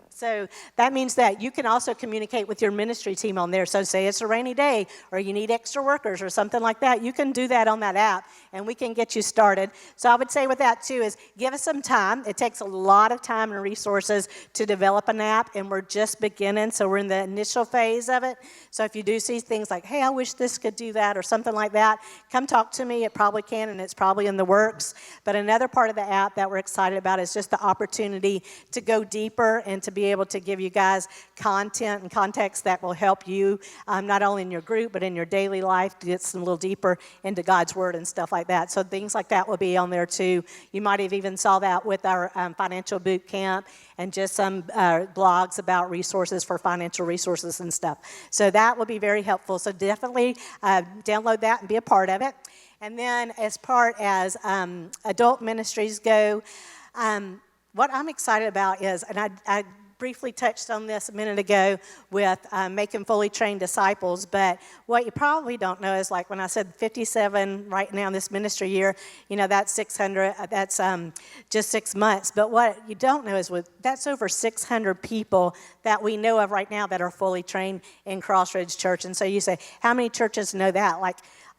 So that means that you can also communicate with your ministry team on there. So say it's a rainy day or you need extra workers or something like that. You can do that on that app, and we can get you started. So I would say with that too is give us some time. It takes a lot of time and resources to develop an app, and we're just beginning. So we're in the initial phase of it. So if you do see things like, hey, I wish this could do that or something like that, come talk to me. It probably can, and it's probably in the works. But another part of the app that we're excited about is just the opportunity to go deeper and to be be able to give you guys content and context that will help you not only in your group but in your daily life to get some little deeper into God's Word and stuff like that. So things like that will be on there too. You might have even saw that with our financial boot camp and just some blogs about resources for financial resources and stuff. So that will be very helpful. So definitely download that and be a part of it. And then as part as adult ministries go, what I'm excited about is, and I briefly touched on this a minute ago with making fully trained disciples, but what you probably don't know is, like when I said 57 right now in this ministry year, that's 600, that's just 6 months. But what you don't know is that's over 600 people that we know of right now that are fully trained in Crossroads Church. And so you say, how many churches know that? Like,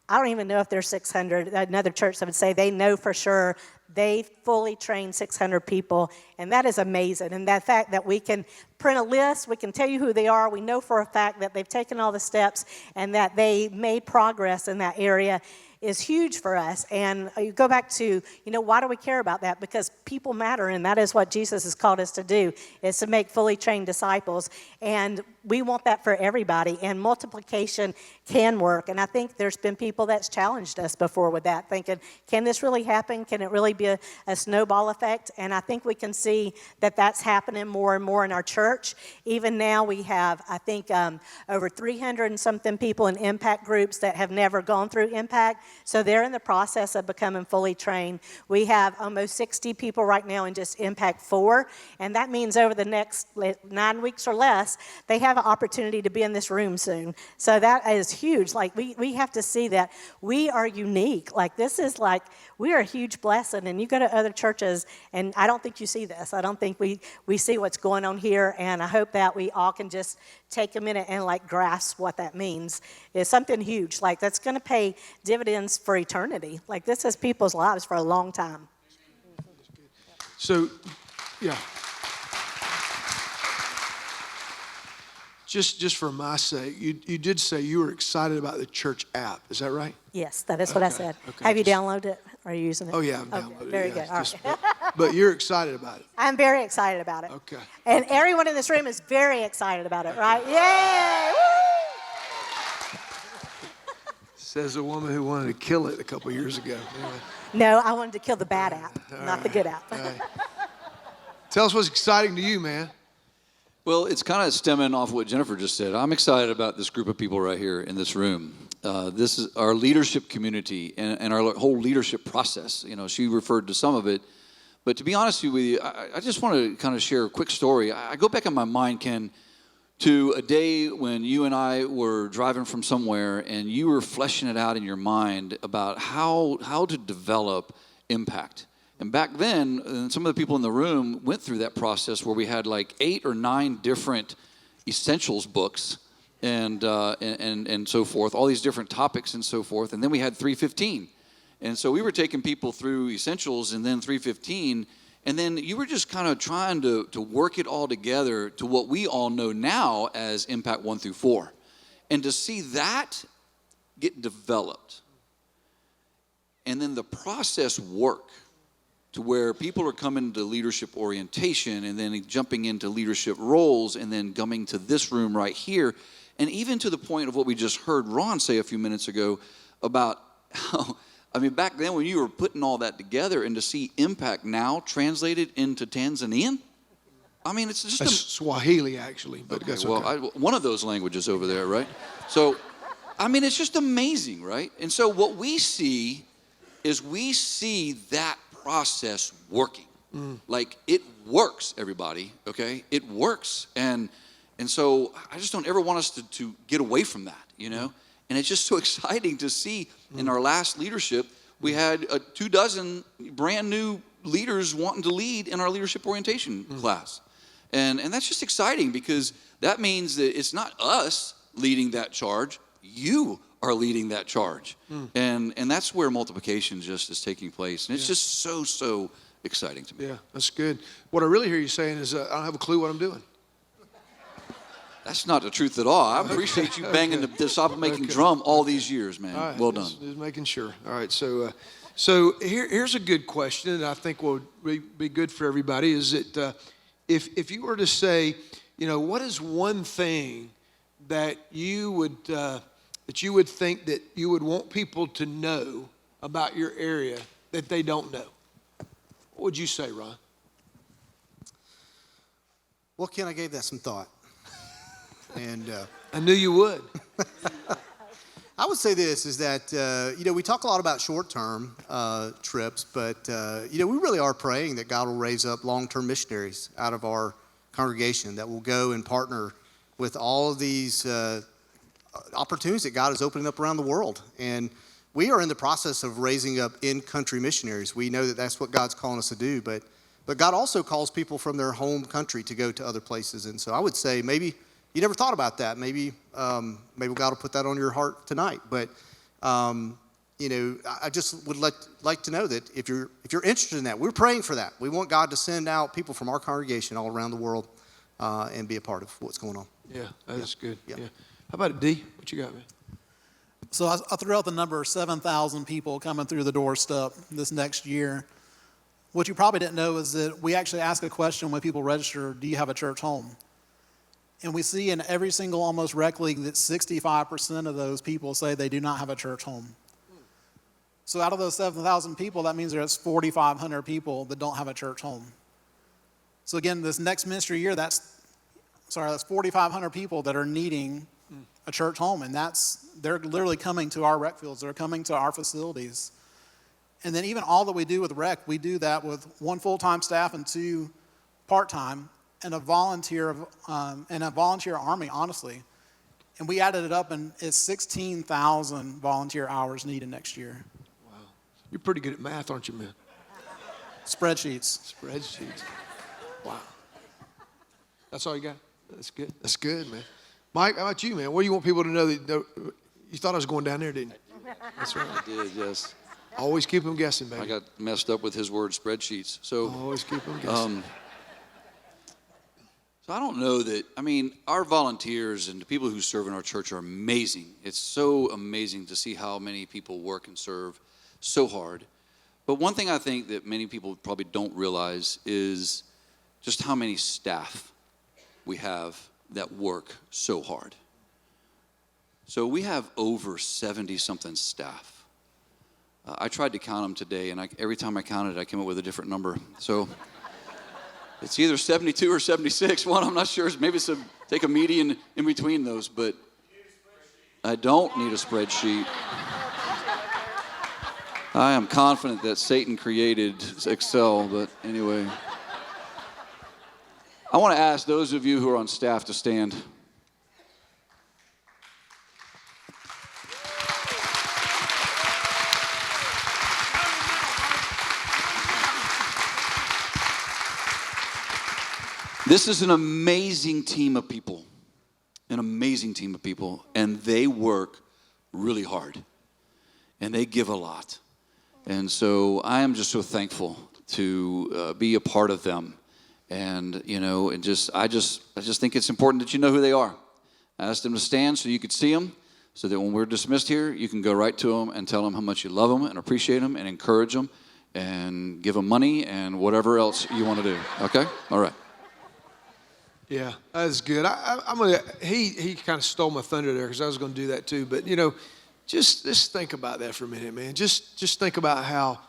I don't even know if there's 600. Another church that would say they know for sure they fully trained 600 people, and that is amazing. And that fact that we can print a list, we can tell you who they are, we know for a fact that they've taken all the steps and that they made progress in that area is huge for us. And you go back to, why do we care about that? Because people matter, and that is what Jesus has called us to do, is to make fully trained disciples. And we want that for everybody, and multiplication can work. And I think there's been people that's challenged us before with that, thinking, can this really happen? Can it really be a snowball effect? And I think we can see that that's happening more and more in our church. Even now we have, I think, over 300 and something people in impact groups that have never gone through impact. So they're in the process of becoming fully trained. We have almost 60 people right now in just Impact 4, and that means over the next 9 weeks or less, they have an opportunity to be in this room soon. So that is huge. Like, we have to see that we are unique. Like, this is like, we are a huge blessing, and you go to other churches, and I don't think you see this. I don't think we see what's going on here, and I hope that we all can just take a minute and grasp what that means. It's something huge. Like, that's going to pay dividends for eternity. Like, this is people's lives for a long time. So, yeah. Just for my sake, you did say you were excited about the church app. Is that right? Yes, that is what I said. Okay. Have you downloaded it? Are you using it? Oh, yeah, I've downloaded it. Very yeah. good. All right. But you're excited about it. I'm very excited about it. Okay. And everyone in this room is very excited about it, right? Yay! Woo! Says a woman who wanted to kill it a couple years ago. Anyway. No, I wanted to kill the bad app, not the good app. Right. Tell us what's exciting to you, man. Well, it's kind of stemming off what Jennifer just said. I'm excited about this group of people right here in this room. This is our leadership community and our whole leadership process. She referred to some of it. But to be honest with you, I just want to kind of share a quick story. I go back in my mind, Ken, to a day when you and I were driving from somewhere and you were fleshing it out in your mind about how to develop impact. And back then, some of the people in the room went through that process where we had 8 or 9 different essentials books and so forth, all these different topics and so forth. And then we had 315. And so we were taking people through essentials and then 315. And then you were just kind of trying to work it all together to what we all know now as Impact 1 through 4. And to see that get developed and then the process work to where people are coming to leadership orientation and then jumping into leadership roles and then coming to this room right here. And even to the point of what we just heard Ron say a few minutes ago about how, back then when you were putting all that together and to see impact now translated into Tanzanian, it's just That's Swahili, actually. But okay, that's well, okay. One of those languages over there, right? So, it's just amazing, right? And so what we see is that process working. It works, everybody, okay? It works. And so I just don't ever want us to get away from that, And it's just so exciting to see in our last leadership, we had 24 brand new leaders wanting to lead in our leadership orientation class. And that's just exciting because that means that it's not us leading that charge, you are leading that charge. And that's where multiplication just is taking place. And it's just so exciting to me. Yeah, that's good. What I really hear you saying is I don't have a clue what I'm doing. That's not the truth at all. I appreciate you banging the sopper-making drum all these years, man. All right, well done. Just making sure. All right, so here's a good question that I think will be good for everybody. Is that if you were to say, what is one thing that you would think that you would want people to know about your area that they don't know? What would you say, Ron? Well, Ken, I gave that some thought. And I knew you would. I would say this is that, we talk a lot about short-term trips, but, we really are praying that God will raise up long-term missionaries out of our congregation that will go and partner with all of these opportunities that God is opening up around the world. And we are in the process of raising up in-country missionaries. We know that that's what God's calling us to do, but God also calls people from their home country to go to other places. And so I would say maybe you never thought about that. Maybe God will put that on your heart tonight. But I just would like to know that if you're interested in that, we're praying for that. We want God to send out people from our congregation all around the world and be a part of what's going on. Yeah, that's good. Yeah. Yeah. How about it, D? What you got, man? So I threw out the number 7,000 people coming through the doorstep this next year. What you probably didn't know is that we actually ask a question when people register, do you have a church home? And we see in every single almost rec league that 65% of those people say they do not have a church home. So out of those 7,000 people, that means there's 4,500 people that don't have a church home. So again, this next ministry year, that's 4,500 people that are needing a church home. And they're literally coming to our rec fields. They're coming to our facilities. And then even all that we do with rec, we do that with 1 full-time staff and 2 part-time and a volunteer army, honestly. And we added it up, and it's 16,000 volunteer hours needed next year. Wow. You're pretty good at math, aren't you, man? Spreadsheets. Wow. That's all you got? That's good. That's good, man. Mike, how about you, man? What do you want people to know that you thought I was going down there, didn't you? That's right. I did, yes. Always keep them guessing, baby. I got messed up with his word spreadsheets. So Always keep them guessing. So I don't know that, our volunteers and the people who serve in our church are amazing. It's so amazing to see how many people work and serve so hard. But one thing I think that many people probably don't realize is just how many staff we have that work so hard. So we have over 70-something staff. I tried to count them today, and every time I counted, I came up with a different number. So it's either 72 or 76. One, I'm not sure. Maybe take a median in between those, but I don't need a spreadsheet. I am confident that Satan created Excel, but anyway. I want to ask those of you who are on staff to stand. This is an amazing team of people, and they work really hard, and they give a lot. And so I am just so thankful to be a part of them. And, I just think it's important that you know who they are. I asked them to stand so you could see them, so that when we're dismissed here, you can go right to them and tell them how much you love them and appreciate them and encourage them and give them money and whatever else you want to do. Okay? All right. Yeah, that's good. He kind of stole my thunder there because I was going to do that too. But, just think about that for a minute, man. Just think about how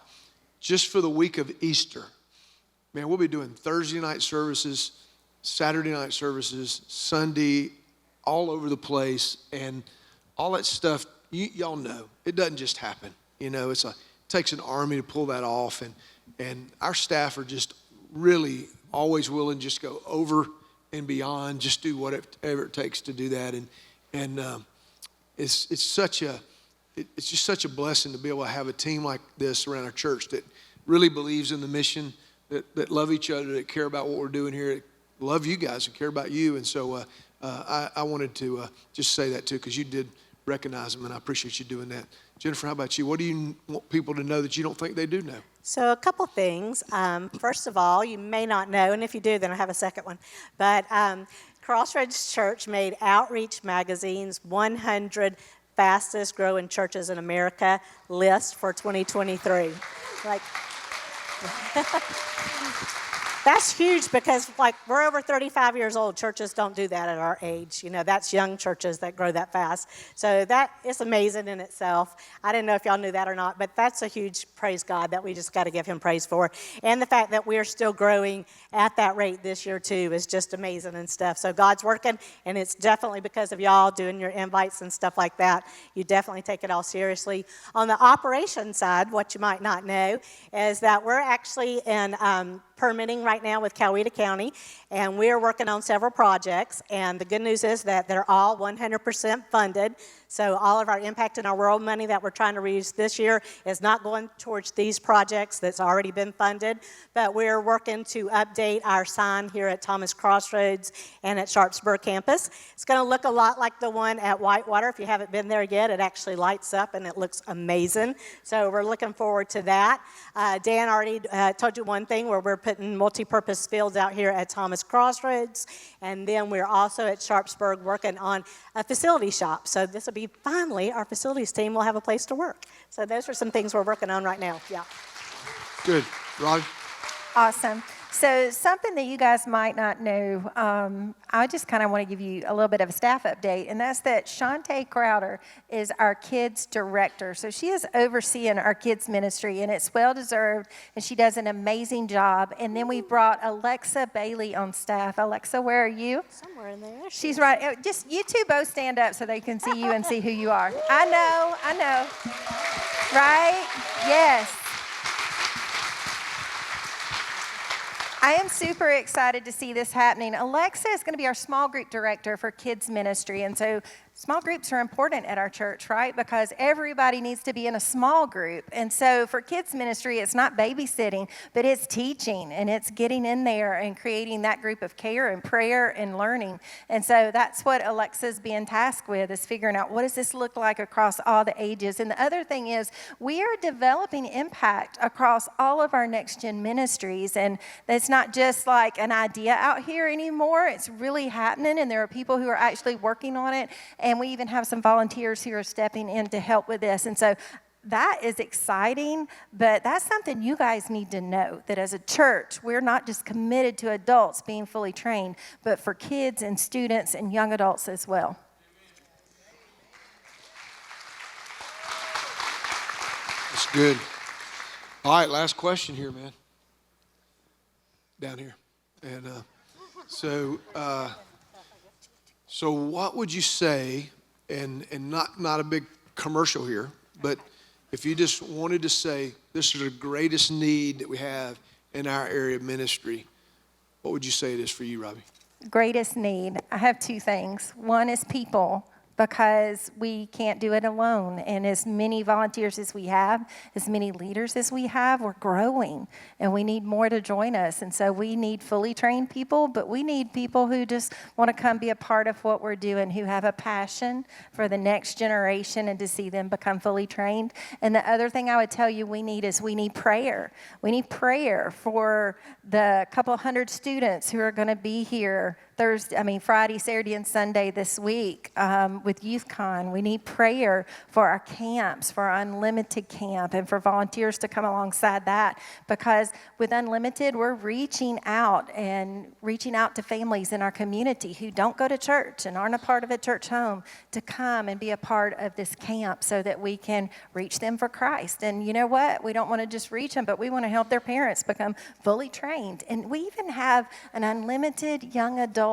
just for the week of Easter, man, we'll be doing Thursday night services, Saturday night services, Sunday, all over the place, and all that stuff. Y'all know it doesn't just happen. It takes an army to pull that off, and our staff are just really always willing to just go over and beyond, just do whatever it takes to do that, and it's just such a blessing to be able to have a team like this around our church that really believes in the mission, that love each other, that care about what we're doing here, that love you guys and care about you. And so I wanted to just say that too, because you did recognize them, and I appreciate you doing that. Jennifer, how about you? What do you want people to know that you don't think they do know? So a couple things. First of all, you may not know, and if you do, then I have a second one. But Crossroads Church made Outreach Magazine's 100 fastest growing churches in America list for 2023. That's huge because, like, we're over 35 years old. Churches don't do that at our age. You know, that's young churches that grow that fast. So that is amazing in itself. I didn't know if y'all knew that or not, but that's a huge praise God that we just got to give him praise for. And the fact that we're still growing at that rate this year, too, is just amazing and stuff. So God's working, and it's definitely because of y'all doing your invites and stuff like that. You definitely take it all seriously. On the operation side, what you might not know is that we're actually in permitting right now with Coweta County, and we're working on several projects. And the good news is that they're all 100% funded. So all of our Impact in Our World money that we're trying to reuse this year is not going towards these projects that's already been funded, but we're working to update our sign here at Thomas Crossroads and at Sharpsburg campus. It's going to look a lot like the one at Whitewater. If you haven't been there yet, it actually lights up and it looks amazing. So we're looking forward to that. Dan already told you one thing where we're putting multi-purpose fields out here at Thomas Crossroads, and then we're also at Sharpsburg working on a facility shop. So this will be finally our facilities team will have a place to work. So those are some things we're working on right now. Yeah. Good. Robbie? Awesome. So something that you guys might not know, I just kind of want to give you a little bit of a staff update, and that's that Shantae Crowder is our kids director. So she is overseeing our kids ministry, and it's well-deserved, and she does an amazing job. And then we brought Alexa Bailey on staff. Alexa, where are you? Somewhere in there. She's right. Just you two both stand up so they can see you and see who you are. I know. Right? Yes. I am super excited to see this happening. Alexa is going to be our small group director for kids ministry. And so small groups are important at our church, right? Because everybody needs to be in a small group. And so for kids ministry, it's not babysitting, but it's teaching, and it's getting in there and creating that group of care and prayer and learning. And so that's what Alexa's being tasked with, is figuring out what does this look like across all the ages. And the other thing is we are developing impact across all of our next gen ministries. And it's not just like an idea out here anymore. It's really happening, and there are people who are actually working on it. And we even have some volunteers who are stepping in to help with this. And so that is exciting, but that's something you guys need to know, that as a church, we're not just committed to adults being fully trained, but for kids and students and young adults as well. That's good. All right, last question here, man. Down here. And so what would you say, and not a big commercial here, but if you just wanted to say, this is the greatest need that we have in our area of ministry, what would you say it is for you, Robbie? Greatest need. I have two things. One is people, because we can't do it alone. And as many volunteers as we have, as many leaders as we have, we're growing, and we need more to join us. And so we need fully trained people, but we need people who just want to come be a part of what we're doing, who have a passion for the next generation and to see them become fully trained. And the other thing I would tell you we need prayer. We need prayer for the couple hundred students who are going to be here Friday, Saturday, and Sunday this week with YouthCon. We need prayer for our camps, for our Unlimited camp, and for volunteers to come alongside that. Because with Unlimited, we're reaching out to families in our community who don't go to church and aren't a part of a church home to come and be a part of this camp so that we can reach them for Christ. And you know what? We don't want to just reach them, but we want to help their parents become fully trained. And we even have an Unlimited young adults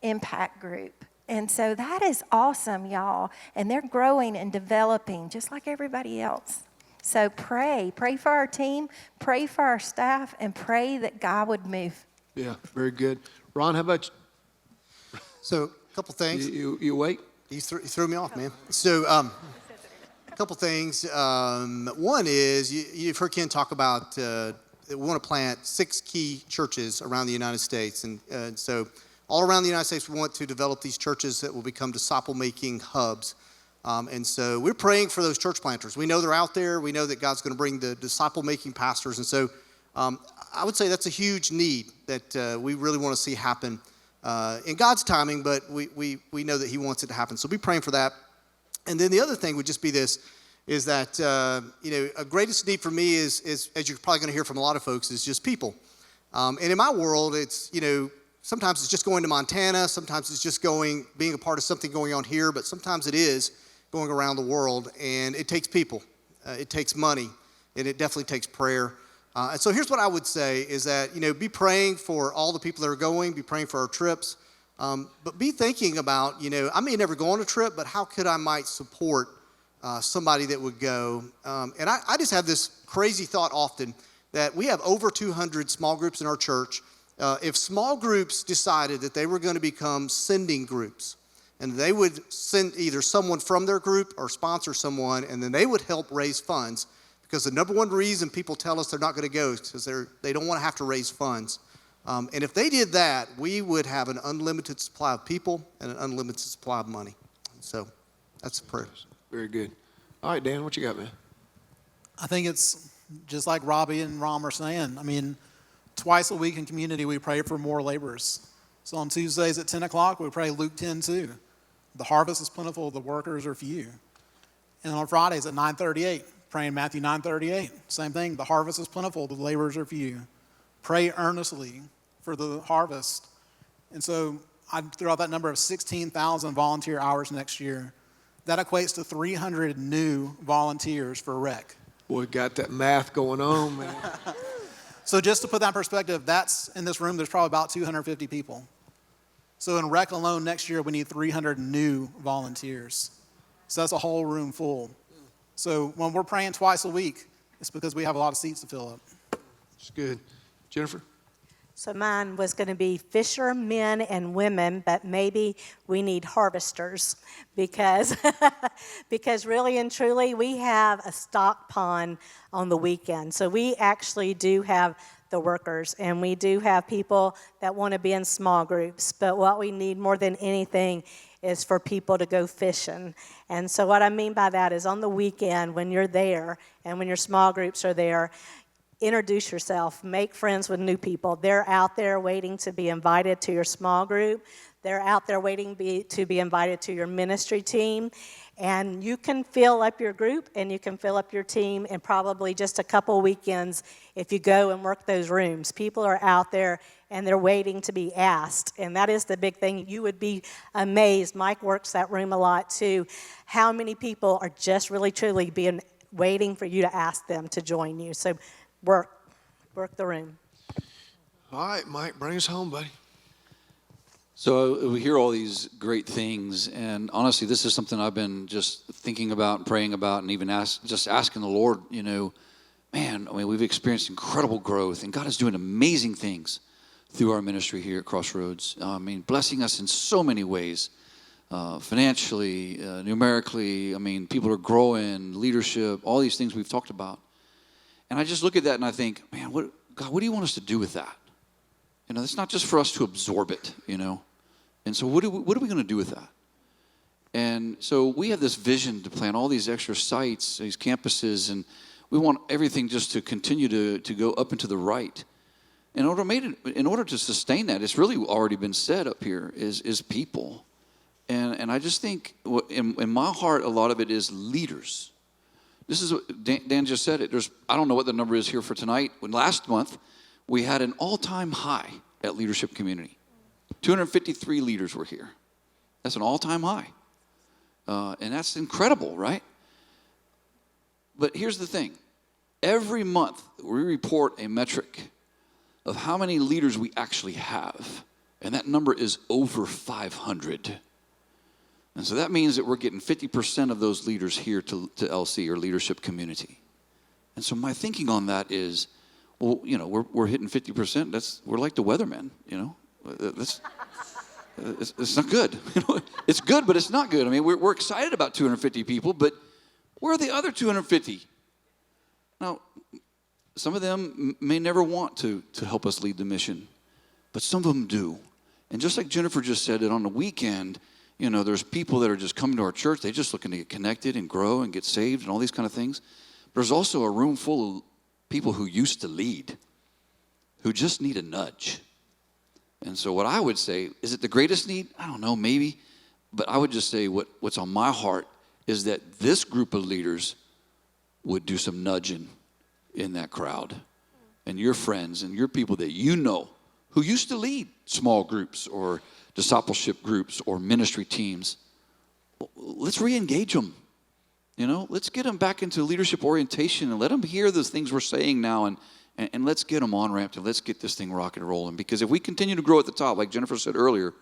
impact group. And so that is awesome, y'all. And they're growing and developing just like everybody else. So pray for our team, pray for our staff, and pray that God would move. Yeah, very good. Ron, how about you? So a couple things. You awake? You threw me off, man. So a couple things. One is you've heard Ken talk about we want to plant 6 key churches around the United States. And so all around the United States, we want to develop these churches that will become disciple-making hubs. And so we're praying for those church planters. We know they're out there. We know that God's going to bring the disciple-making pastors. And so I would say that's a huge need that we really want to see happen in God's timing, but we know that he wants it to happen. So be praying for that. And then the other thing would just be this, is that, a greatest need for me is, as you're probably going to hear from a lot of folks, is just people. And in my world, it's, sometimes it's just going to Montana, sometimes it's just being a part of something going on here, but sometimes it is going around the world, and it takes people, it takes money, and it definitely takes prayer. And so here's what I would say is that, be praying for all the people that are going, be praying for our trips, but be thinking about, I may never go on a trip, but how could I might support somebody that would go. And I just have this crazy thought often that we have over 200 small groups in our church. If small groups decided that they were going to become sending groups, and they would send either someone from their group or sponsor someone, and then they would help raise funds, because the number one reason people tell us they're not going to go is because they don't want to have to raise funds. And if they did that, we would have an unlimited supply of people and an unlimited supply of money. So that's the prayer. Very good. All right, Dan, what you got, man? I think it's just like Robbie and Rom are saying. I mean, twice a week in community, we pray for more laborers. So on Tuesdays at 10 o'clock, we pray Luke 10:2. The harvest is plentiful, the workers are few. And on Fridays at 9:38, praying Matthew 9:38. Same thing, the harvest is plentiful, the laborers are few. Pray earnestly for the harvest. And so I threw out that number of 16,000 volunteer hours next year. That equates to 300 new volunteers for rec. Boy, got that math going on, man. So just to put that in perspective, that's in this room, there's probably about 250 people. So in rec alone next year, we need 300 new volunteers. So that's a whole room full. So when we're praying twice a week, it's because we have a lot of seats to fill up. It's good. Jennifer? So mine was going to be fishermen and women, but maybe we need harvesters because really and truly we have a stock pond on the weekend. So we actually do have the workers, and we do have people that want to be in small groups. But what we need more than anything is for people to go fishing. And so what I mean by that is on the weekend when you're there and when your small groups are there, introduce yourself, make friends with new people. They're out there waiting to be invited to your small group. They're out there waiting to be invited to your ministry team. And you can fill up your group and you can fill up your team in probably just a couple weekends if you go and work those rooms. People are out there and they're waiting to be asked. And that is the big thing. You would be amazed. Mike works that room a lot too. How many people are just really truly waiting for you to ask them to join you. So work the room. All right, Mike, bring us home, buddy. So we hear all these great things, and honestly, this is something I've been just thinking about and praying about, and even asking the Lord, man, we've experienced incredible growth, and God is doing amazing things through our ministry here at Crossroads. Blessing us in so many ways, financially, numerically. People are growing, leadership, all these things we've talked about. And I just look at that and I think, man, God, what do you want us to do with that? It's not just for us to absorb it, And so what are we going to do with that? And so we have this vision to plan all these extra sites, these campuses, and we want everything just to continue to go up and to the right. In order to sustain that, it's really already been said up here, is people. And I just think, in my heart, a lot of it is leaders. This is what Dan just said it. I don't know what the number is here for tonight. Last month, we had an all-time high at Leadership Community. 253 leaders were here. That's an all-time high. And that's incredible, right? But here's the thing. Every month, we report a metric of how many leaders we actually have. And that number is over 500. And so that means that we're getting 50% of those leaders here to LC, or Leadership Community. And so my thinking on that is, well, we're hitting 50%. We're like the weathermen, It's not good. It's good, but it's not good. We're excited about 250 people, but where are the other 250? Now, some of them may never want to help us lead the mission, but some of them do. And just like Jennifer just said, that on the weekend, there's people that are just coming to our church. They're just looking to get connected and grow and get saved and all these kind of things. There's also a room full of people who used to lead, who just need a nudge. And so what I would say, is it the greatest need? I don't know, maybe. But I would just say what's on my heart is that this group of leaders would do some nudging in that crowd and your friends and your people that you know who used to lead small groups or discipleship groups or ministry teams. Let's re-engage them. Let's get them back into leadership orientation and let them hear those things we're saying now, and let's get them on-ramped and let's get this thing rocking and rolling. Because if we continue to grow at the top, like Jennifer said earlier,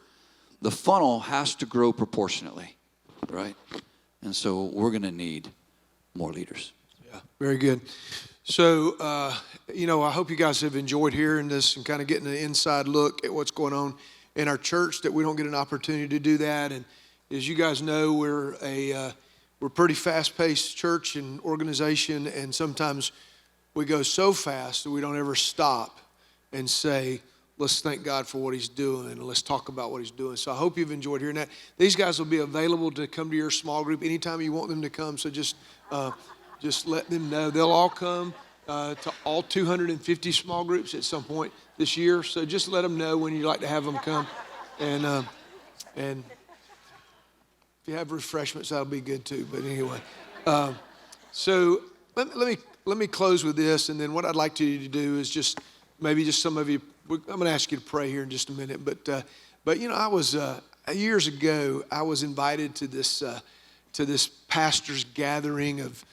the funnel has to grow proportionately, right? And so we're going to need more leaders. Yeah, very good. So, I hope you guys have enjoyed hearing this and kind of getting an inside look at what's going on in our church, that we don't get an opportunity to do that. And as you guys know, we're a pretty fast-paced church and organization, and sometimes we go so fast that we don't ever stop and say, let's thank God for what he's doing, and let's talk about what he's doing. So I hope you've enjoyed hearing that. These guys will be available to come to your small group anytime you want them to come, so just let them know. They'll all come to all 250 small groups at some point this year, so just let them know when you'd like to have them come. And if you have refreshments, that'll be good too. But anyway, so let me close with this, and then what I'd like you to do is just some of you. I'm going to ask you to pray here in just a minute. But I was years ago. I was invited to this pastor's gathering of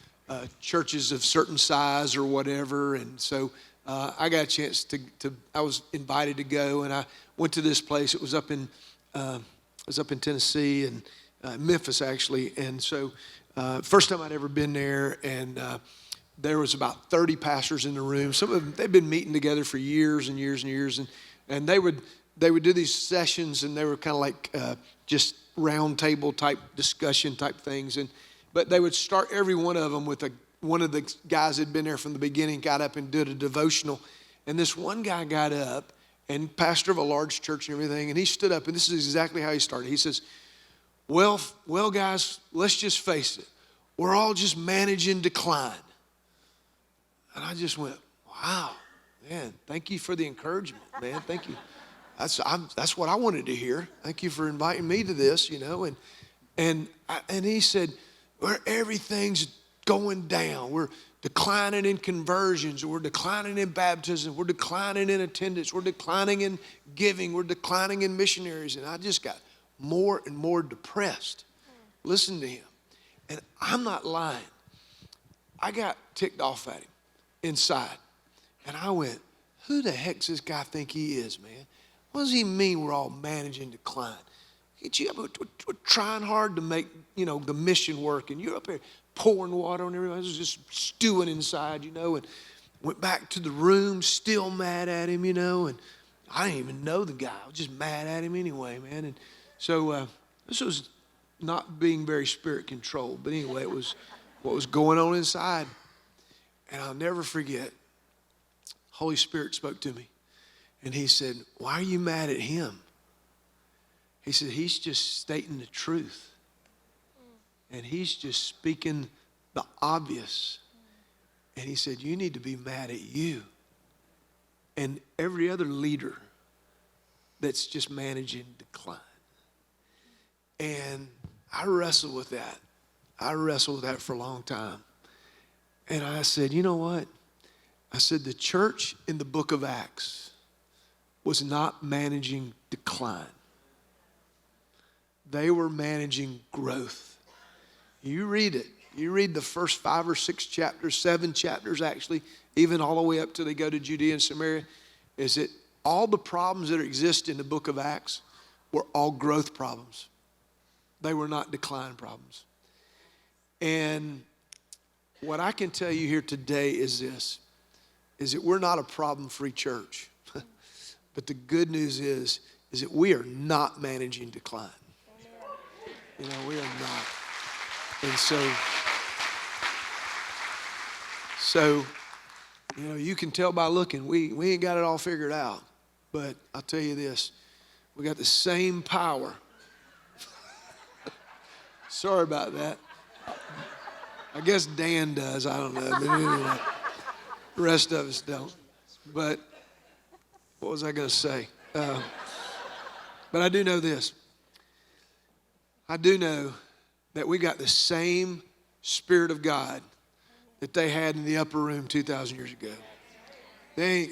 churches of certain size or whatever, and so I got a chance to. I was invited to go, and I went to this place. It was up in Tennessee and Memphis actually, and so first time I'd ever been there, and there was about 30 pastors in the room. Some of them, they'd been meeting together for years and years and years, and they would do these sessions, and they were kind of like just round table type discussion type things, but they would start every one of them with one of the guys that had been there from the beginning got up and did a devotional, and this one guy got up, and pastor of a large church and everything, and he stood up, and this is exactly how he started. He says, well guys, let's just face it, we're all just managing decline. And I just went, wow, man, thank you for the encouragement, man. Thank you. That's what I wanted to hear. Thank you for inviting me to this, And he said, where everything's going down. We're declining in conversions. We're declining in baptism. We're declining in attendance. We're declining in giving. We're declining in missionaries. And I just got more and more depressed. Listen to him. And I'm not lying. I got ticked off at him inside. And I went, who the heck does this guy think he is, man? What does he mean we're all managing decline? We're trying hard to make, the mission work, and you're up here pouring water on everybody. I was just stewing inside, and went back to the room, still mad at him, and I didn't even know the guy. I was just mad at him anyway, man. And so this was not being very spirit controlled, but anyway, it was what was going on inside. And I'll never forget, Holy Spirit spoke to me, and he said, why are you mad at him? He said, he's just stating the truth. And he's just speaking the obvious. And he said, you need to be mad at you and every other leader that's just managing decline. And I wrestled with that. I wrestled with that for a long time. And I said, you know what? I said, the church in the book of Acts was not managing decline. They were managing growth. You read it. You read the first 5 or 6 chapters, 7 chapters actually, even all the way up till they go to Judea and Samaria, is that all the problems that exist in the book of Acts were all growth problems. They were not decline problems. And what I can tell you here today is this, is that we're not a problem-free church. But the good news is that we are not managing decline. We are not. And so, you can tell by looking, we ain't got it all figured out. But I'll tell you this, we got the same power. Sorry about that. I guess Dan does, I don't know. But anyway, the rest of us don't. But what was I going to say? But I do know this. I do know that we got the same Spirit of God that they had in the upper room 2,000 years ago. They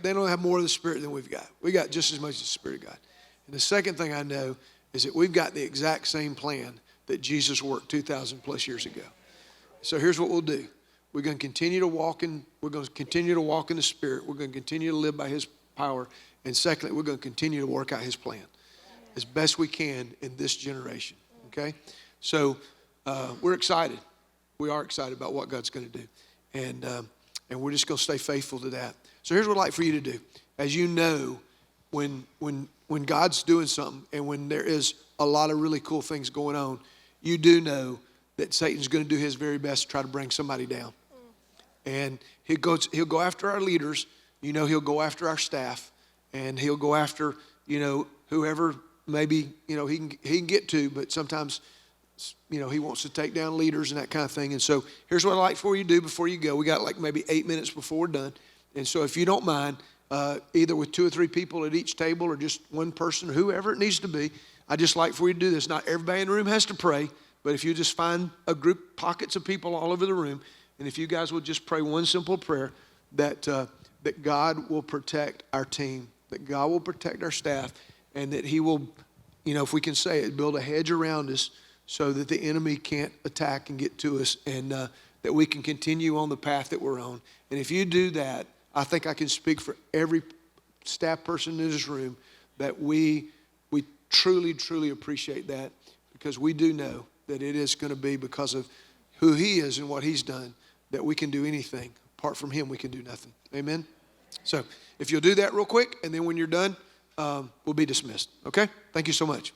don't have more of the Spirit than we've got. We got just as much as the Spirit of God. And the second thing I know is that we've got the exact same plan that Jesus worked 2,000 plus years ago. So here's what we'll do. We're going to continue to walk in the Spirit. We're going to continue to live by His power. And secondly, we're going to continue to work out His plan as best we can in this generation. Okay? So we're excited. We are excited about what God's going to do. And we're just going to stay faithful to that. So here's what I'd like for you to do. As you know, when God's doing something and when there is a lot of really cool things going on, you do know that Satan's going to do his very best to try to bring somebody down. And he'll go after our leaders. You know, he'll go after our staff. And he'll go after, you know, whoever maybe, you know, he can get to. But sometimes, you know, he wants to take down leaders and that kind of thing. And so here's what I'd like for you to do before you go. We got like maybe 8 minutes before we're done. And so if you don't mind, either with 2 or 3 people at each table or just one person, whoever it needs to be, I'd just like for you to do this. Not everybody in the room has to pray, but if you just find a group, pockets of people all over the room, and if you guys would just pray one simple prayer that God will protect our team, that God will protect our staff, and that He will, you know, if we can say it, build a hedge around us so that the enemy can't attack and get to us, and that we can continue on the path that we're on. And if you do that, I think I can speak for every staff person in this room that we truly, truly appreciate that, because we do know that it is going to be because of who He is and what He's done that we can do anything. Apart from Him, we can do nothing. Amen? So if you'll do that real quick, and then when you're done, we'll be dismissed. Okay? Thank you so much.